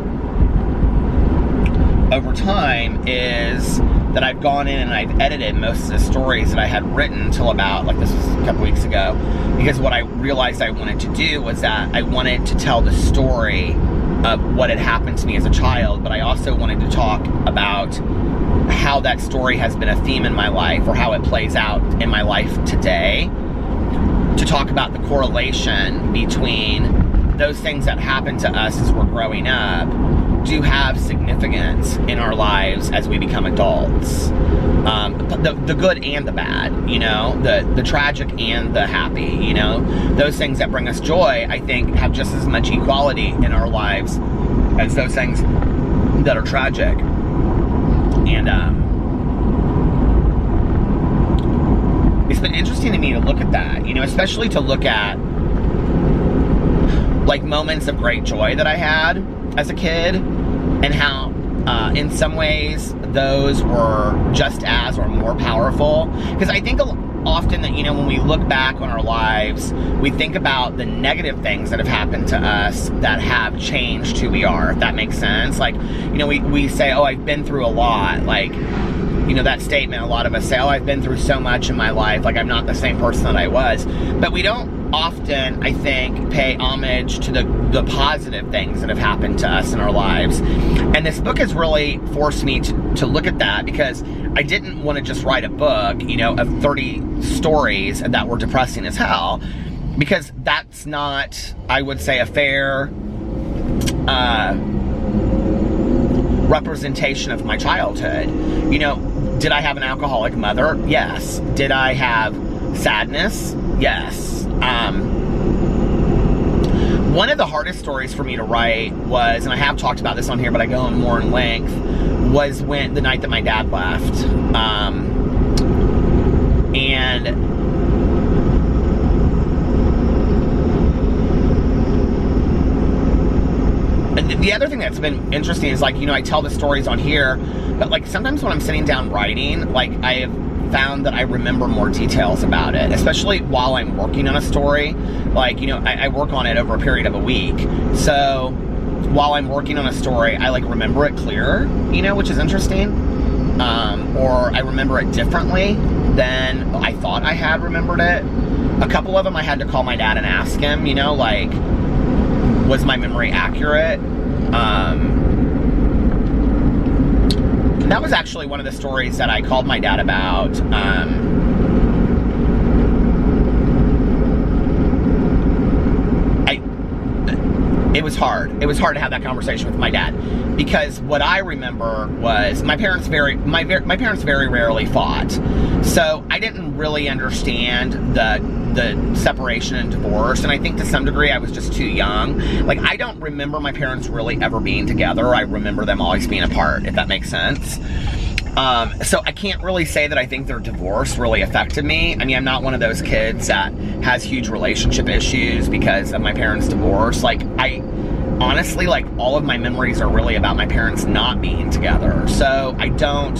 over time is that I've gone in and I've edited most of the stories that I had written until about, like, this was a couple weeks ago, because what I realized I wanted to do was that I wanted to tell the story of what had happened to me as a child, but I also wanted to talk about how that story has been a theme in my life, or how it plays out in my life today, to talk about the correlation between those things that happen to us as we're growing up do have significance in our lives as we become adults. The good and the bad, you know, the tragic and the happy, you know, those things that bring us joy, I think, have just as much equality in our lives as those things that are tragic. And it's been interesting to me to look at that, you know, especially to look at, like, moments of great joy that I had as a kid, and how in some ways those were just as or more powerful. Because I think often that, you know, when we look back on our lives, we think about the negative things that have happened to us that have changed who we are, if that makes sense. Like, you know, we say, oh, I've been through a lot. Like, you know, that statement, a lot of us say, oh, I've been through so much in my life, like, I'm not the same person that I was. But we don't often, I think, pay homage to the positive things that have happened to us in our lives. And this book has really forced me to look at that, because I didn't want to just write a book, you know, of 30 stories that were depressing as hell, because that's not, I would say, a fair representation of my childhood. You know, did I have an alcoholic mother? Yes. Did I have sadness? Yes. One of the hardest stories for me to write was, and I have talked about this on here, but I go on more in length, was the night that my dad left. And the other thing that's been interesting is, like, you know, I tell the stories on here, but, like, sometimes when I'm sitting down writing, like, I have found that I remember more details about it, especially while I'm working on a story. Like, you know, I work on it over a period of a week. So while I'm working on a story, I, like, remember it clearer, you know, which is interesting. Or I remember it differently than I thought I had remembered it. A couple of them I had to call my dad and ask him, you know, like, was my memory accurate? That was actually one of the stories that I called my dad about. It was hard. It was hard to have that conversation with my dad, because what I remember was my parents very rarely fought. So I didn't really understand the separation and divorce, and I think to some degree I was just too young. Like, I don't remember my parents really ever being together. I remember them always being apart, if that makes sense. So I can't really say that I think their divorce really affected me. I mean, I'm not one of those kids that has huge relationship issues because of my parents' divorce. Like, I honestly, like, all of my memories are really about my parents not being together. So I don't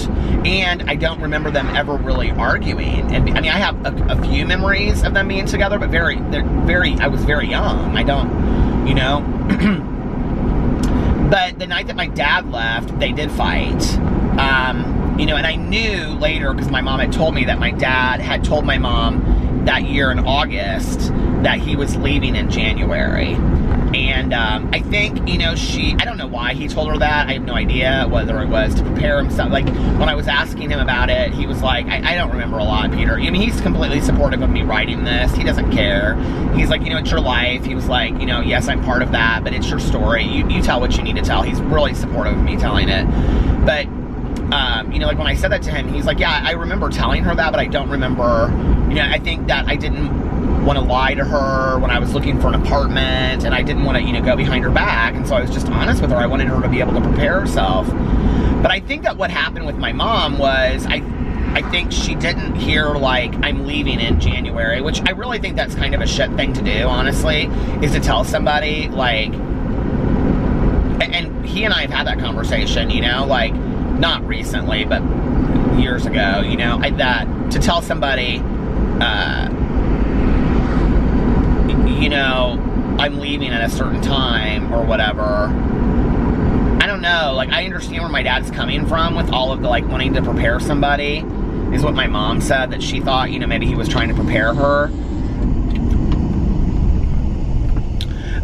remember them ever really arguing. And I mean, I have a few memories of them being together, but I was very young. I don't, you know. But the night that my dad left, they did fight. You know, and I knew later, because my mom had told me, that my dad had told my mom that year in August that he was leaving in January. And I think, you know, I don't know why he told her that. I have no idea whether it was to prepare himself. Like, when I was asking him about it, he was like, I don't remember a lot, Peter. I mean, he's completely supportive of me writing this. He doesn't care. He's like, you know, it's your life. He was like, you know, yes, I'm part of that, but it's your story. You tell what you need to tell. He's really supportive of me telling it. But, you know, like, when I said that to him, he's like, yeah, I remember telling her that, but I don't remember, you know, I think that I didn't want to lie to her when I was looking for an apartment, and I didn't want to, you know, go behind her back, and so I was just honest with her. I wanted her to be able to prepare herself. But I think that what happened with my mom was, I think she didn't hear, like, I'm leaving in January, which I really think that's kind of a shit thing to do, honestly, is to tell somebody, like, and he and I have had that conversation, you know, like, not recently, but years ago, you know, that to tell somebody, you know, I'm leaving at a certain time or whatever. I don't know, like, I understand where my dad's coming from with all of the, like, wanting to prepare somebody, is what my mom said, that she thought, you know, maybe he was trying to prepare her.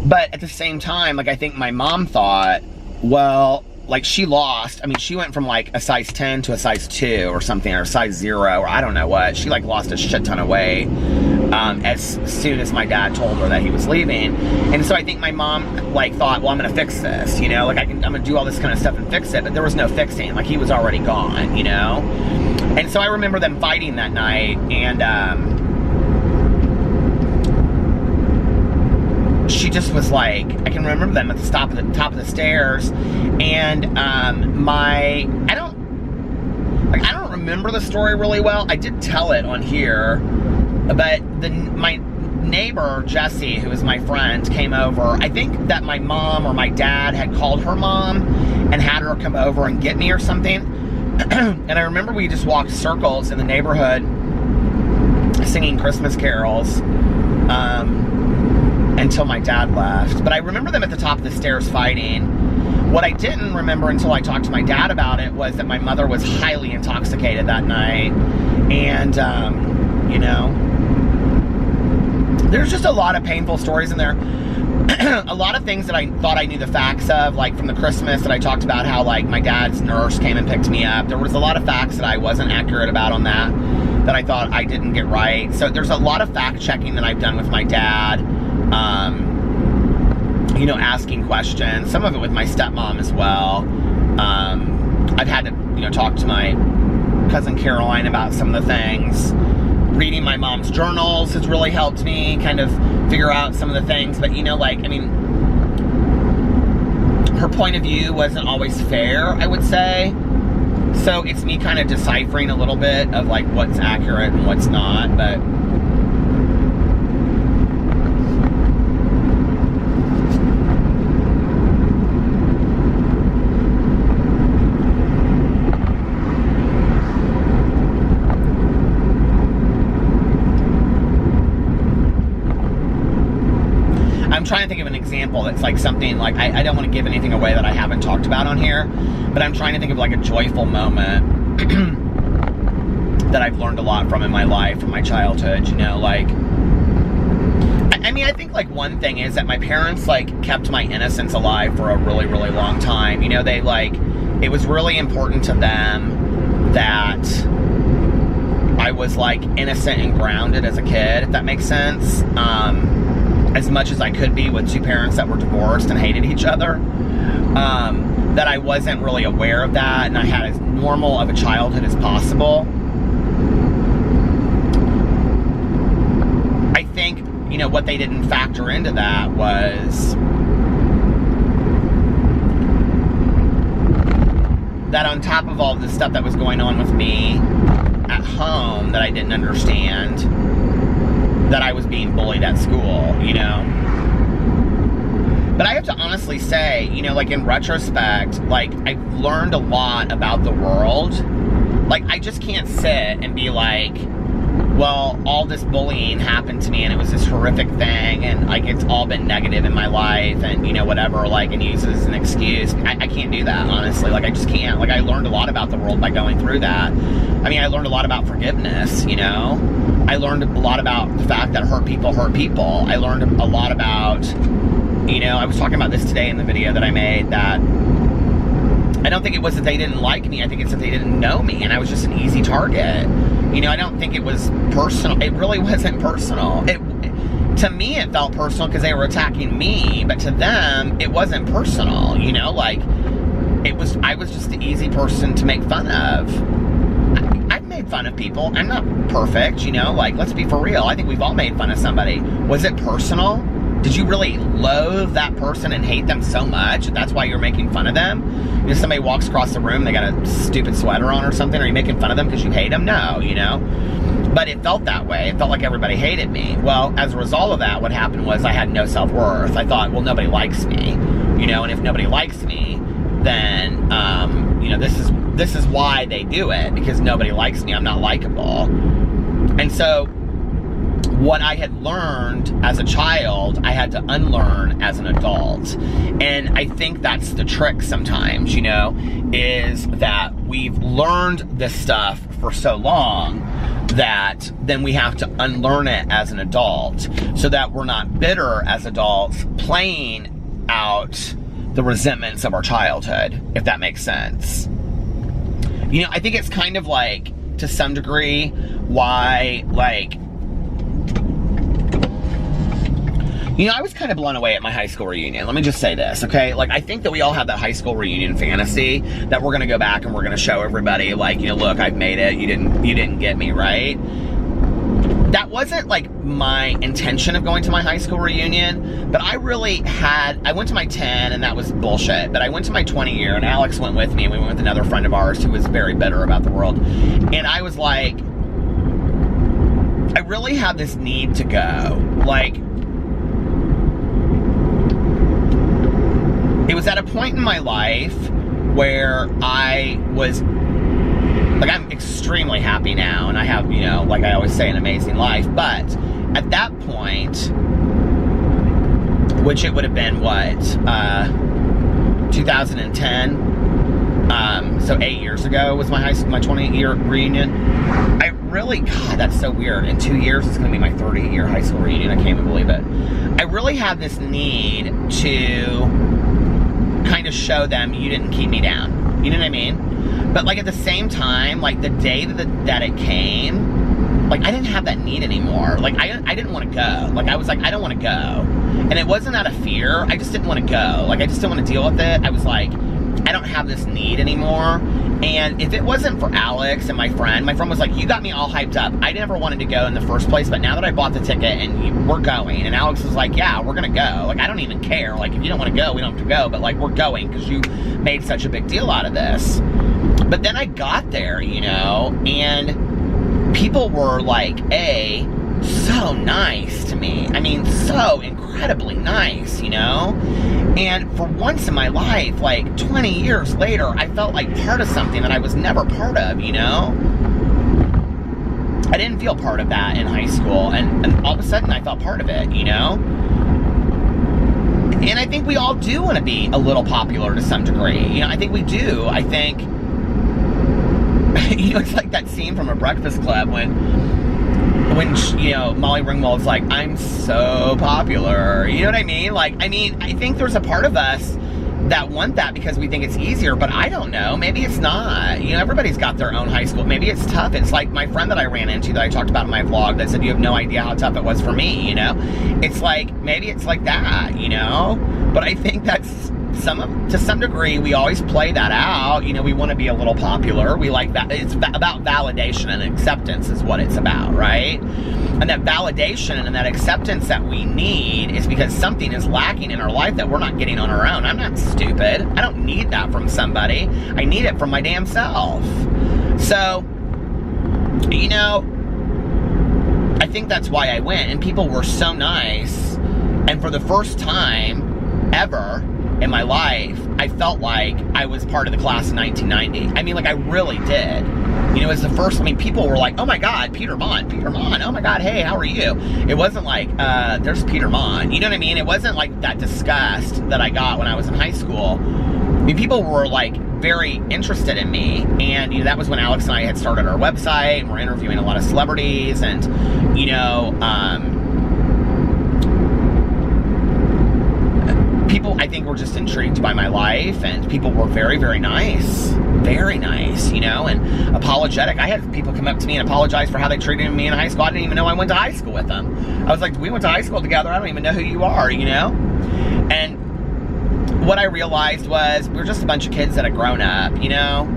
But at the same time, like, I think my mom thought, well, like, she lost, I mean, she went from, like, a size 10 to a size 2 or something, or a size 0, or I don't know what. She, like, lost a shit ton of weight as soon as my dad told her that he was leaving. And so I think my mom, like, thought, well, I'm gonna fix this, you know? Like, I'm gonna do all this kind of stuff and fix it, but there was no fixing. Like, he was already gone, you know? And so I remember them fighting that night, and she just was like, I can remember them at the top of the stairs, and I don't remember the story really well. I did tell it on here, but my neighbor Jesse, who is my friend, came over. I think that my mom or my dad had called her mom and had her come over and get me or something. And I remember we just walked circles in the neighborhood singing Christmas carols until my dad left. But I remember them at the top of the stairs fighting. What I didn't remember until I talked to my dad about it was that my mother was highly intoxicated that night. And, you know, there's just a lot of painful stories in there. A lot of things that I thought I knew the facts of, like from the Christmas that I talked about, how, like, my dad's nurse came and picked me up. There was a lot of facts that I wasn't accurate about on that I thought I didn't get right. So there's a lot of fact checking that I've done with my dad. You know, asking questions, some of it with my stepmom as well. I've had to, you know, talk to my cousin Caroline about some of the things. Reading my mom's journals has really helped me kind of figure out some of the things. But, you know, like, I mean, her point of view wasn't always fair, I would say. So it's me kind of deciphering a little bit of, like, what's accurate and what's not, but I'm trying to think of an example that's like something like, I don't want to give anything away that I haven't talked about on here, but I'm trying to think of like a joyful moment that I've learned a lot from in my life, from my childhood, you know, like, I mean, I think like one thing is that my parents like kept my innocence alive for a really, really long time. You know, they like, it was really important to them that I was like innocent and grounded as a kid, if that makes sense. As much as I could be with two parents that were divorced and hated each other, that I wasn't really aware of that, and I had as normal of a childhood as possible. I think, you know, what they didn't factor into that was that on top of all the stuff that was going on with me at home that I didn't understand, that I was being bullied at school, you know. But I have to honestly say, you know, like in retrospect, like I've learned a lot about the world. Like I just can't sit and be like, well, all this bullying happened to me and it was this horrific thing and like it's all been negative in my life and, you know, whatever, like, and use it as an excuse. I can't do that, honestly. Like I just can't. Like I learned a lot about the world by going through that. I mean, I learned a lot about forgiveness, you know. I learned a lot about the fact that hurt people hurt people. I learned a lot about You know, I was talking about this today in the video that I made, that I don't think it was that they didn't like me. I think it's that they didn't know me, and I was just an easy target. You know, I don't think it was personal. It really wasn't personal. To me, it felt personal because they were attacking me, but to them, it wasn't personal. You know, like, I was just an easy person to make fun of. I've made fun of people. I'm not perfect, you know, like, let's be for real. I think we've all made fun of somebody. Was it personal? Did you really loathe that person and hate them so much that's why you're making fun of them? You know, somebody walks across the room, they got a stupid sweater on or something, are you making fun of them because you hate them? No, you know? But it felt that way. It felt like everybody hated me. Well, as a result of that, what happened was I had no self-worth. I thought, well, nobody likes me, you know, and if nobody likes me, then, you know, this is why they do it, because nobody likes me. I'm not likable. And so what I had learned as a child, I had to unlearn as an adult. And I think that's the trick sometimes, you know, is that we've learned this stuff for so long that then we have to unlearn it as an adult so that we're not bitter as adults playing out the resentments of our childhood, if that makes sense. You know, I think it's kind of like, to some degree, why, like, you know, I was kind of blown away at my high school reunion. Let me just say this, okay? Like, I think that we all have that high school reunion fantasy that we're gonna go back and we're gonna show everybody, like, you know, look, I've made it. You didn't get me, right? That wasn't, like, my intention of going to my high school reunion, but I went to my 10 and that was bullshit, but I went to my 20 year and Alex went with me and we went with another friend of ours who was very bitter about the world. And I was like, I really have this need to go. Like, it was at a point in my life where I was, like, I'm extremely happy now, and I have, you know, like I always say, an amazing life, but at that point, which it would have been, what, 2010, so 8 years ago was my 20-year reunion. I really, God, that's so weird. In 2 years, it's going to be my 30-year high school reunion. I can't even believe it. I really have this need to kind of show them, you didn't keep me down. You know what I mean? But, like, at the same time, like, the day that it came, like, I didn't have that need anymore. Like, I didn't want to go. Like, I was like, I don't want to go. And it wasn't out of fear. I just didn't want to go. Like, I just didn't want to deal with it. I was like, I don't have this need anymore. And if it wasn't for Alex and my friend was like, you got me all hyped up. I never wanted to go in the first place, but now that I bought the ticket and we're going, and Alex was like, yeah, we're gonna go. Like, I don't even care. Like, if you don't want to go, we don't have to go, but, like, we're going because you made such a big deal out of this. But then I got there, you know, and people were like, so nice to me. I mean, so incredibly nice, you know? And for once in my life, like 20 years later, I felt like part of something that I was never part of, you know? I didn't feel part of that in high school, and all of a sudden I felt part of it, you know? And I think we all do want to be a little popular to some degree. You know, I think we do. I think, you know, it's like that scene from A Breakfast Club when you know, Molly Ringwald's like, I'm so popular. You know what I mean? Like, I mean, I think there's a part of us that want that because we think it's easier, but I don't know. Maybe it's not. You know, everybody's got their own high school. Maybe it's tough. It's like my friend that I ran into that I talked about in my vlog that said, you have no idea how tough it was for me, you know? It's like, maybe it's like that, you know? But I think that's to some degree, we always play that out. You know, we want to be a little popular. We like that. It's about validation and acceptance is what it's about, right? And that validation and that acceptance that we need is because something is lacking in our life that we're not getting on our own. I'm not stupid. I don't need that from somebody. I need it from my damn self. So, you know, I think that's why I went. And people were so nice. And for the first time ever in my life, I felt like I was part of the class of 1990. I mean, like, I really did. You know, it was the first, I mean, people were like, oh my God, Peter Monn, oh my God, hey, how are you? It wasn't like, there's Peter Monn. You know what I mean? It wasn't like that disgust that I got when I was in high school. I mean, people were like very interested in me. And, you know, that was when Alex and I had started our website and we're interviewing a lot of celebrities and, you know, people, I think, were just intrigued by my life, and people were very, very nice. Very nice, you know, and apologetic. I had people come up to me and apologize for how they treated me in high school. I didn't even know I went to high school with them. I was like, we went to high school together. I don't even know who you are, you know? And what I realized was we're just a bunch of kids that had grown up, you know?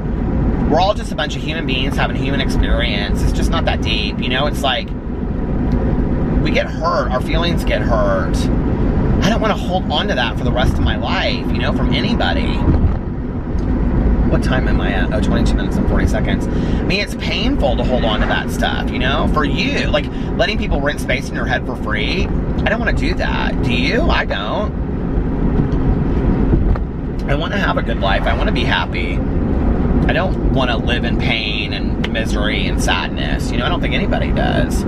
We're all just a bunch of human beings having a human experience. It's just not that deep, you know? It's like, we get hurt. Our feelings get hurt. I don't want to hold on to that for the rest of my life, you know, from anybody. What time am I at? Oh, 22 minutes and 40 seconds. I mean, it's painful to hold on to that stuff, you know? For you, like, letting people rent space in your head for free, I don't want to do that. Do you? I don't. I want to have a good life. I want to be happy. I don't want to live in pain and misery and sadness. You know, I don't think anybody does.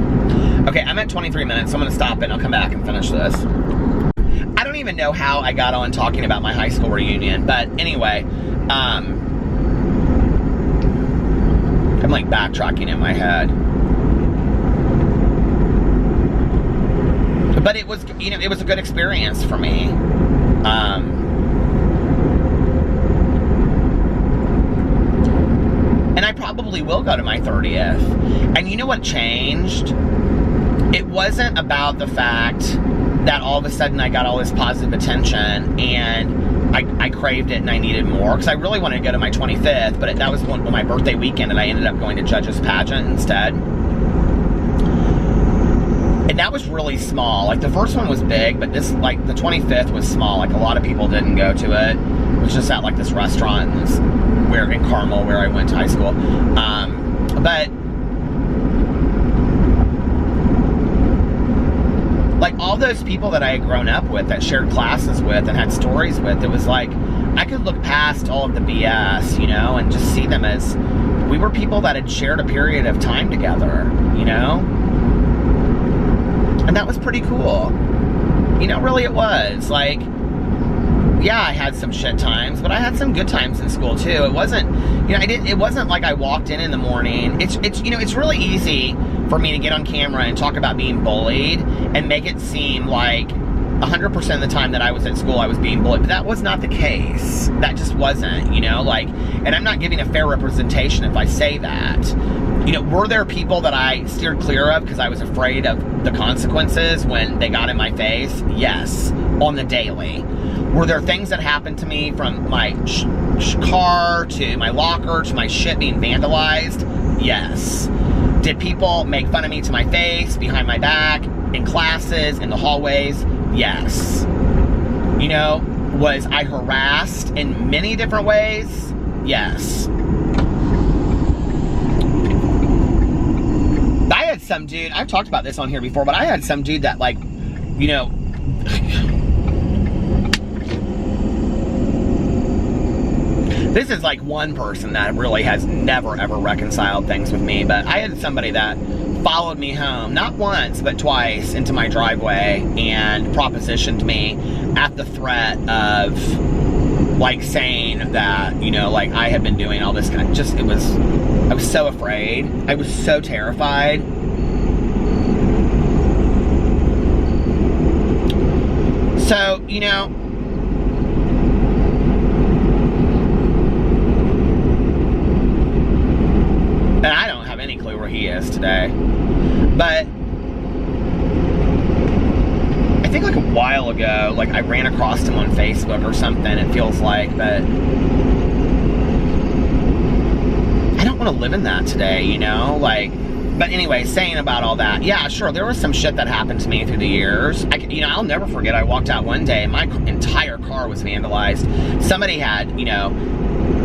Okay, I'm at 23 minutes, so I'm going to stop it and I'll come back and finish this. I don't even know how I got on talking about my high school reunion, but anyway, I'm like backtracking in my head. But it was, you know, it was a good experience for me. And I probably will go to my 30th. And you know what changed? It wasn't about the fact that all of a sudden I got all this positive attention and I craved it and I needed more, because I really wanted to go to my 25th, but that was on my birthday weekend, and I ended up going to Judge's Pageant instead. And that was really small. Like, the first one was big, but this, like, the 25th was small. Like, a lot of people didn't go to it. It was just at, like, this restaurant in Carmel, where I went to high school. But like, all those people that I had grown up with, that shared classes with and had stories with, it was like, I could look past all of the BS, you know, and just see them as, we were people that had shared a period of time together, you know? And that was pretty cool. You know, really it was. Like, yeah, I had some shit times, but I had some good times in school too. It wasn't, you know, it wasn't like I walked in the morning. It's, you know, it's really easy for me to get on camera and talk about being bullied and make it seem like 100% of the time that I was at school, I was being bullied. But that was not the case. That just wasn't, you know, like, and I'm not giving a fair representation if I say that. You know, were there people that I steered clear of because I was afraid of the consequences when they got in my face? Yes, on the daily. Were there things that happened to me, from my car to my locker to my shit being vandalized? Yes. Did people make fun of me to my face, behind my back, in classes, in the hallways? Yes. You know, was I harassed in many different ways? Yes. I had some dude, I've talked about this on here before, but I had some dude that, like, you know, this is like one person that really has never ever reconciled things with me, but I had somebody that followed me home, not once, but twice, into my driveway and propositioned me at the threat of, like, saying that, you know, like, I had been doing all this kind of, just, I was so afraid. I was so terrified. So, you know, and I don't have any clue where he is today. But I think like a while ago, like, I ran across him on Facebook or something, it feels like, but I don't want to live in that today, you know? Like, but anyway, saying about all that, yeah, sure, there was some shit that happened to me through the years. You know, I'll never forget, I walked out one day and my entire car was vandalized. Somebody had, you know,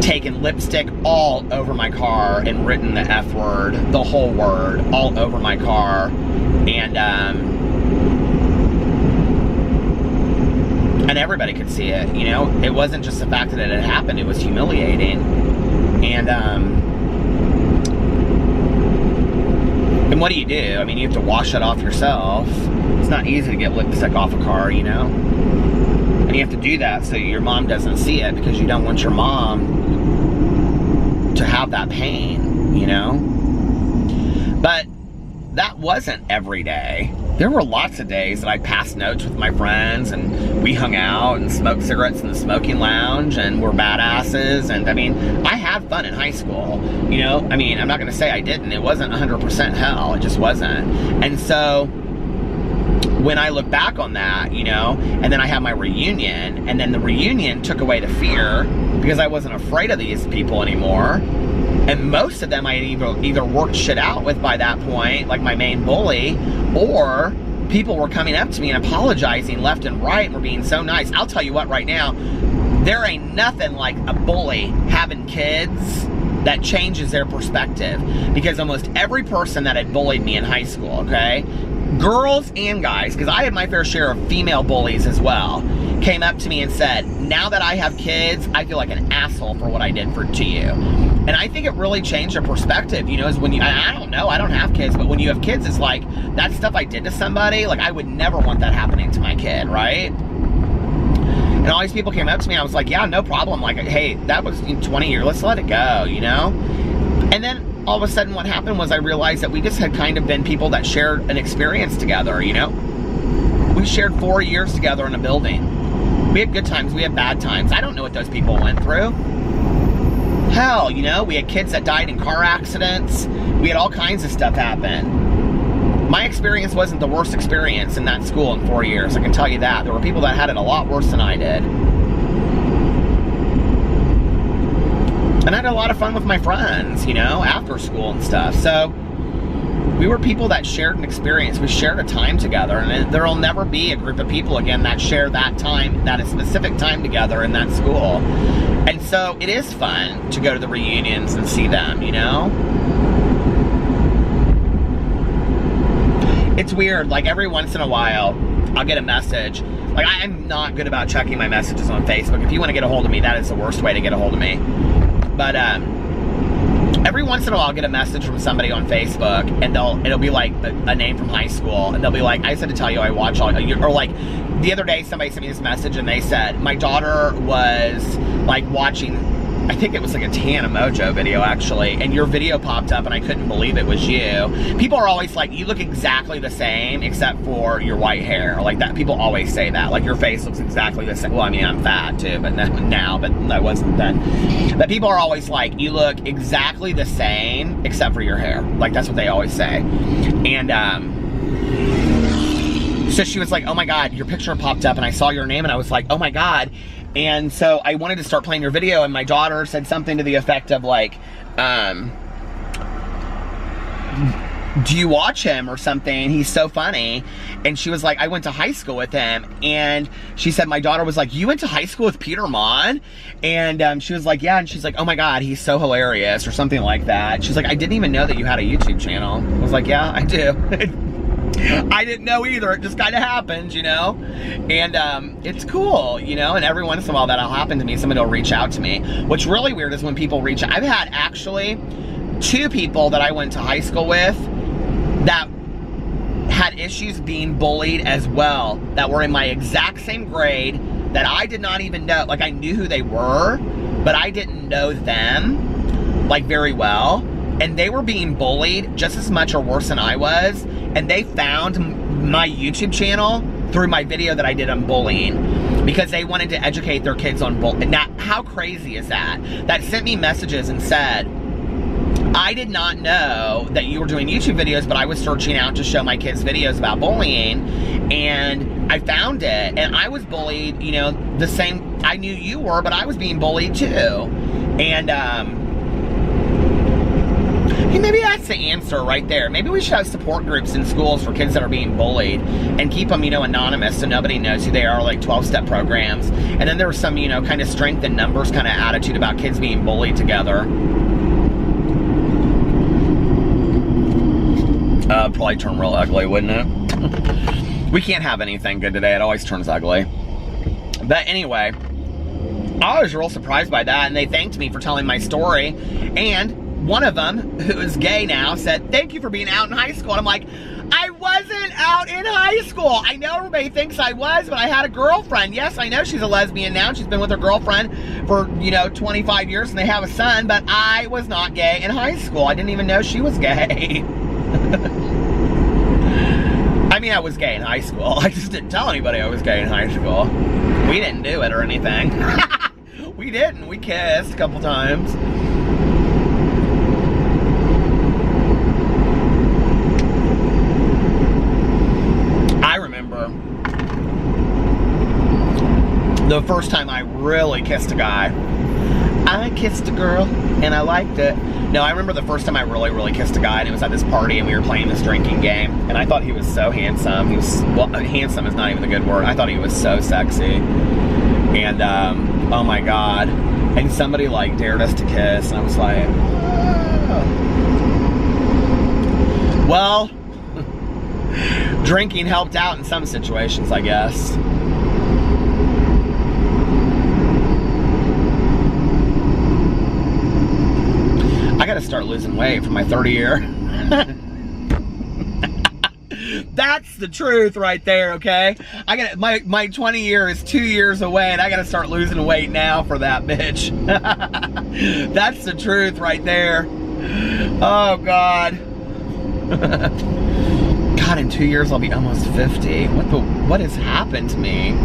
taken lipstick all over my car and written the F word, the whole word, all over my car. And everybody could see it, you know? It wasn't just the fact that it had happened, it was humiliating. And what do you do? I mean, you have to wash it off yourself. It's not easy to get lipstick off a car, you know? And you have to do that so your mom doesn't see it, because you don't want your mom to have that pain, you know? But that wasn't every day. There were lots of days that I passed notes with my friends and we hung out and smoked cigarettes in the smoking lounge and were badasses. And I mean, I had fun in high school, you know? I mean, I'm not gonna say I didn't. It wasn't 100% hell, it just wasn't. And so, when I look back on that, you know, and then I had my reunion, and then the reunion took away the fear because I wasn't afraid of these people anymore. And most of them I had either worked shit out with by that point, like my main bully, or people were coming up to me and apologizing left and right and were being so nice. I'll tell you what, right now, there ain't nothing like a bully having kids that changes their perspective. Because almost every person that had bullied me in high school, okay, girls and guys, because I had my fair share of female bullies as well, came up to me and said, now that I have kids, I feel like an asshole for what I did to you. And I think it really changed their perspective, you know, is when you, I don't know, I don't have kids, but when you have kids, it's like, that stuff I did to somebody, like I would never want that happening to my kid, right? And all these people came up to me, and I was like, yeah, no problem, like, hey, that was 20 years, let's let it go, you know? And then all of a sudden what happened was I realized that we just had kind of been people that shared an experience together, you know? We shared 4 years together in a building. We had good times, we had bad times. I don't know what those people went through. Hell, you know, we had kids that died in car accidents. We had all kinds of stuff happen. My experience wasn't the worst experience in that school in 4 years, I can tell you that. There were people that had it a lot worse than I did. And I had a lot of fun with my friends, you know, after school and stuff. So we were people that shared an experience. We shared a time together, and there'll never be a group of people again that share that time, that specific time together in that school. And so it is fun to go to the reunions and see them, you know? It's weird, like every once in a while, I'll get a message. Like I'm not good about checking my messages on Facebook. If you want to get a hold of me, that is the worst way to get a hold of me. But every once in a while I'll get a message from somebody on Facebook, and it'll be like a name from high school, and they'll be like, I said to tell you I watch all your, or like the other day somebody sent me this message and they said, my daughter was like watching, I think it was like a Tana Mojo video actually, and your video popped up and I couldn't believe it was you. People are always like, you look exactly the same except for your white hair, like that. People always say that, like your face looks exactly the same. Well, I mean, I'm fat too, but now, but I wasn't then. But people are always like, you look exactly the same except for your hair. Like that's what they always say. And so she was like, oh my God, your picture popped up and I saw your name and I was like, oh my God. And so I wanted to start playing your video, and my daughter said something to the effect of like, do you watch him or something? He's so funny. And she was like, I went to high school with him. And she said, my daughter was like, you went to high school with Peter Monn? And she was like, yeah. And she's like, oh my God, he's so hilarious, or something like that. She's like, I didn't even know that you had a YouTube channel. I was like, yeah, I do. I didn't know either. It just kind of happens, you know? And it's cool, you know? And every once in a while that'll happen to me. Somebody will reach out to me. What's really weird is when people reach out. I've had actually 2 people that I went to high school with that had issues being bullied as well, that were in my exact same grade, that I did not even know. Like, I knew who they were, but I didn't know them, like, very well. And they were being bullied just as much or worse than I was. And they found my YouTube channel through my video that I did on bullying, because they wanted to educate their kids on bullying. Now, how crazy is that? That sent me messages and said, I did not know that you were doing YouTube videos, but I was searching out to show my kids videos about bullying, and I found it, and I was bullied, you know, the same, I knew you were, but I was being bullied too. And, hey, maybe that's the answer right there. Maybe we should have support groups in schools for kids that are being bullied, and keep them, you know, anonymous so nobody knows who they are, like 12-step programs. And then there was some, you know, kind of strength in numbers kind of attitude about kids being bullied together. Probably turn real ugly, wouldn't it? We can't have anything good today. It always turns ugly. But anyway, I was real surprised by that, and they thanked me for telling my story. And one of them, who is gay now, said, thank you for being out in high school. And I'm like, I wasn't out in high school. I know everybody thinks I was, but I had a girlfriend. Yes, I know she's a lesbian now. She's been with her girlfriend for, you know, 25 years, and they have a son, but I was not gay in high school. I didn't even know she was gay. I mean, I was gay in high school. I just didn't tell anybody I was gay in high school. We didn't do it or anything. We didn't. We kissed a couple times. I remember the first time I really kissed a guy. I kissed a girl and I liked it. No, I remember the first time I really kissed a guy, and it was at this party and we were playing this drinking game, and I thought he was so handsome. He was, well, handsome is not even a good word. I thought he was so sexy. And oh my God. And somebody like dared us to kiss, and I was like, oh. Well, drinking helped out in some situations, I guess. I gotta start losing weight for my 30 year. That's the truth right there, okay? I got my 20 year is 2 years away, and I gotta start losing weight now for that bitch. That's the truth right there. Oh God. God, in 2 years I'll be almost 50. What has happened to me?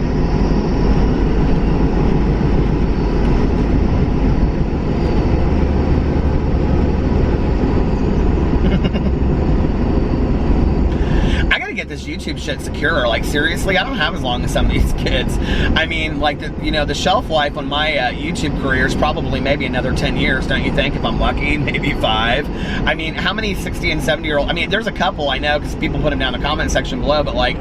This YouTube shit secure. Like, seriously, I don't have as long as some of these kids. I mean, like, the shelf life on my YouTube career is probably maybe another 10 years, don't you think? If I'm lucky, maybe 5. I mean, how many 60 and 70 year old, I mean, there's a couple I know because people put them down in the comment section below, but like,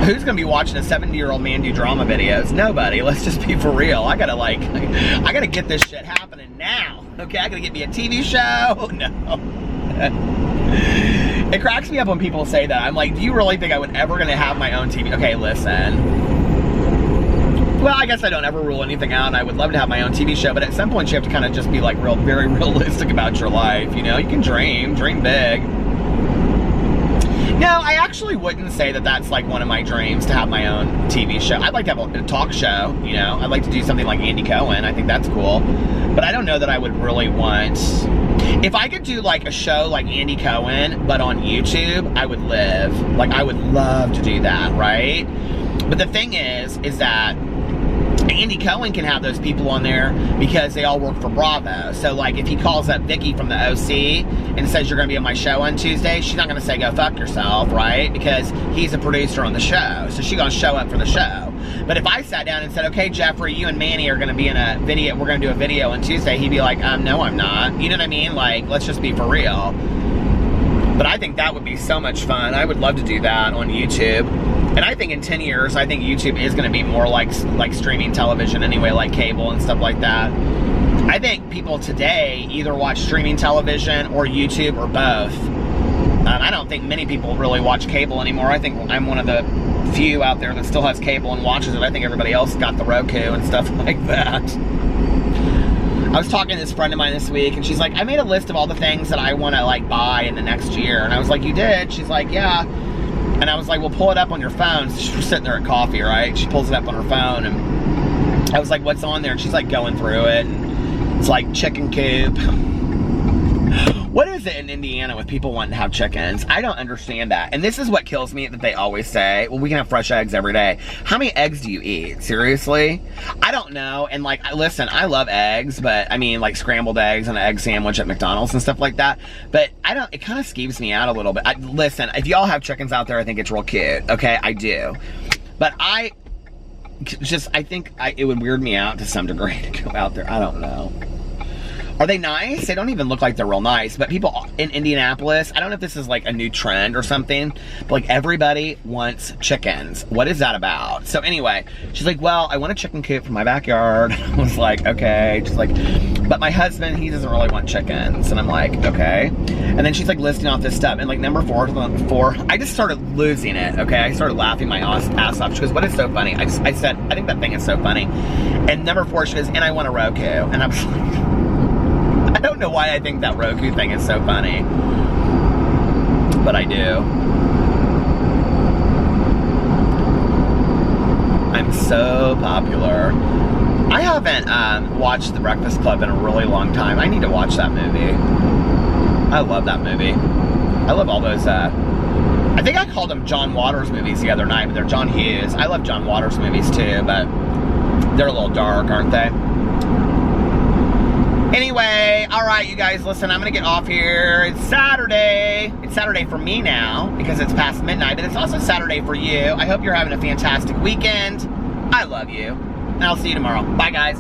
who's gonna be watching a 70-year-old man do drama videos? Nobody. Let's just be for real. I gotta get this shit happening now. Okay, I gotta get me a TV show. No. It cracks me up when people say that. I'm like, do you really think I would ever gonna have my own TV? Okay, listen. Well, I guess I don't ever rule anything out, and I would love to have my own TV show, but at some point you have to kind of just be like very realistic about your life, you know? You can dream big. No, I actually wouldn't say that that's like one of my dreams, to have my own TV show. I'd like to have a talk show, you know? I'd like to do something like Andy Cohen. I think that's cool. But I don't know that I would really want... If I could do like a show like Andy Cohen, but on YouTube, I would live. Like, I would love to do that, right? But the thing is that Andy Cohen can have those people on there because they all work for Bravo. So like, if he calls up Vicky from the OC and says you're gonna be on my show on Tuesday, she's not gonna say go fuck yourself, right? Because he's a producer on the show, so she's gonna show up for the show. But if I sat down and said, okay, Jeffrey, you and Manny are gonna be in a video, we're gonna do a video on Tuesday, he'd be like, no, I'm not. You know what I mean? Like, let's just be for real. But I think that would be so much fun. I would love to do that on YouTube. And I think in 10 years, I think YouTube is going to be more like streaming television anyway, like cable and stuff like that. I think people today either watch streaming television or YouTube or both. I don't think many people really watch cable anymore. I think I'm one of the few out there that still has cable and watches it. I think everybody else got the Roku and stuff like that. I was talking to this friend of mine this week, and she's like, I made a list of all the things that I want to like buy in the next year. And I was like, you did? She's like, yeah. And I was like, well, pull it up on your phone. So she was sitting there at coffee, right? She pulls it up on her phone, and I was like, what's on there? And she's like going through it, and it's like chicken coop. What is it in Indiana with people wanting to have chickens? I don't understand that. And this is what kills me, that they always say, well, we can have fresh eggs every day. How many eggs do you eat? Seriously? I don't know. And like, listen, I love eggs, but I mean like scrambled eggs and an egg sandwich at McDonald's and stuff like that. But I don't, it kind of skeeves me out a little bit. Listen, if y'all have chickens out there, I think it's real cute. Okay, I do. But I think it would weird me out to some degree to go out there. I don't know. Are they nice? They don't even look like they're real nice. But people in Indianapolis, I don't know if this is like a new trend or something, but like everybody wants chickens. What is that about? So anyway, she's like, well, I want a chicken coop for my backyard. I was like, okay. She's like, but my husband, he doesn't really want chickens. And I'm like, okay. And then she's like listing off this stuff. And like number four, I just started losing it, okay? I started laughing my ass off. She goes, what is so funny? I said, I think that thing is so funny. And number 4, she goes, and I want a Roku. And I'm like, I don't know why I think that Roku thing is so funny, but I do. I'm so popular. I haven't watched The Breakfast Club in a really long time. I need to watch that movie. I love that movie. I love all those I think I called them John Waters movies the other night, but they're John Hughes. I love John Waters movies too, but they're a little dark, aren't they? Anyway, all right, you guys, listen, I'm going to get off here. It's Saturday. It's Saturday for me now because it's past midnight, but it's also Saturday for you. I hope you're having a fantastic weekend. I love you, and I'll see you tomorrow. Bye, guys.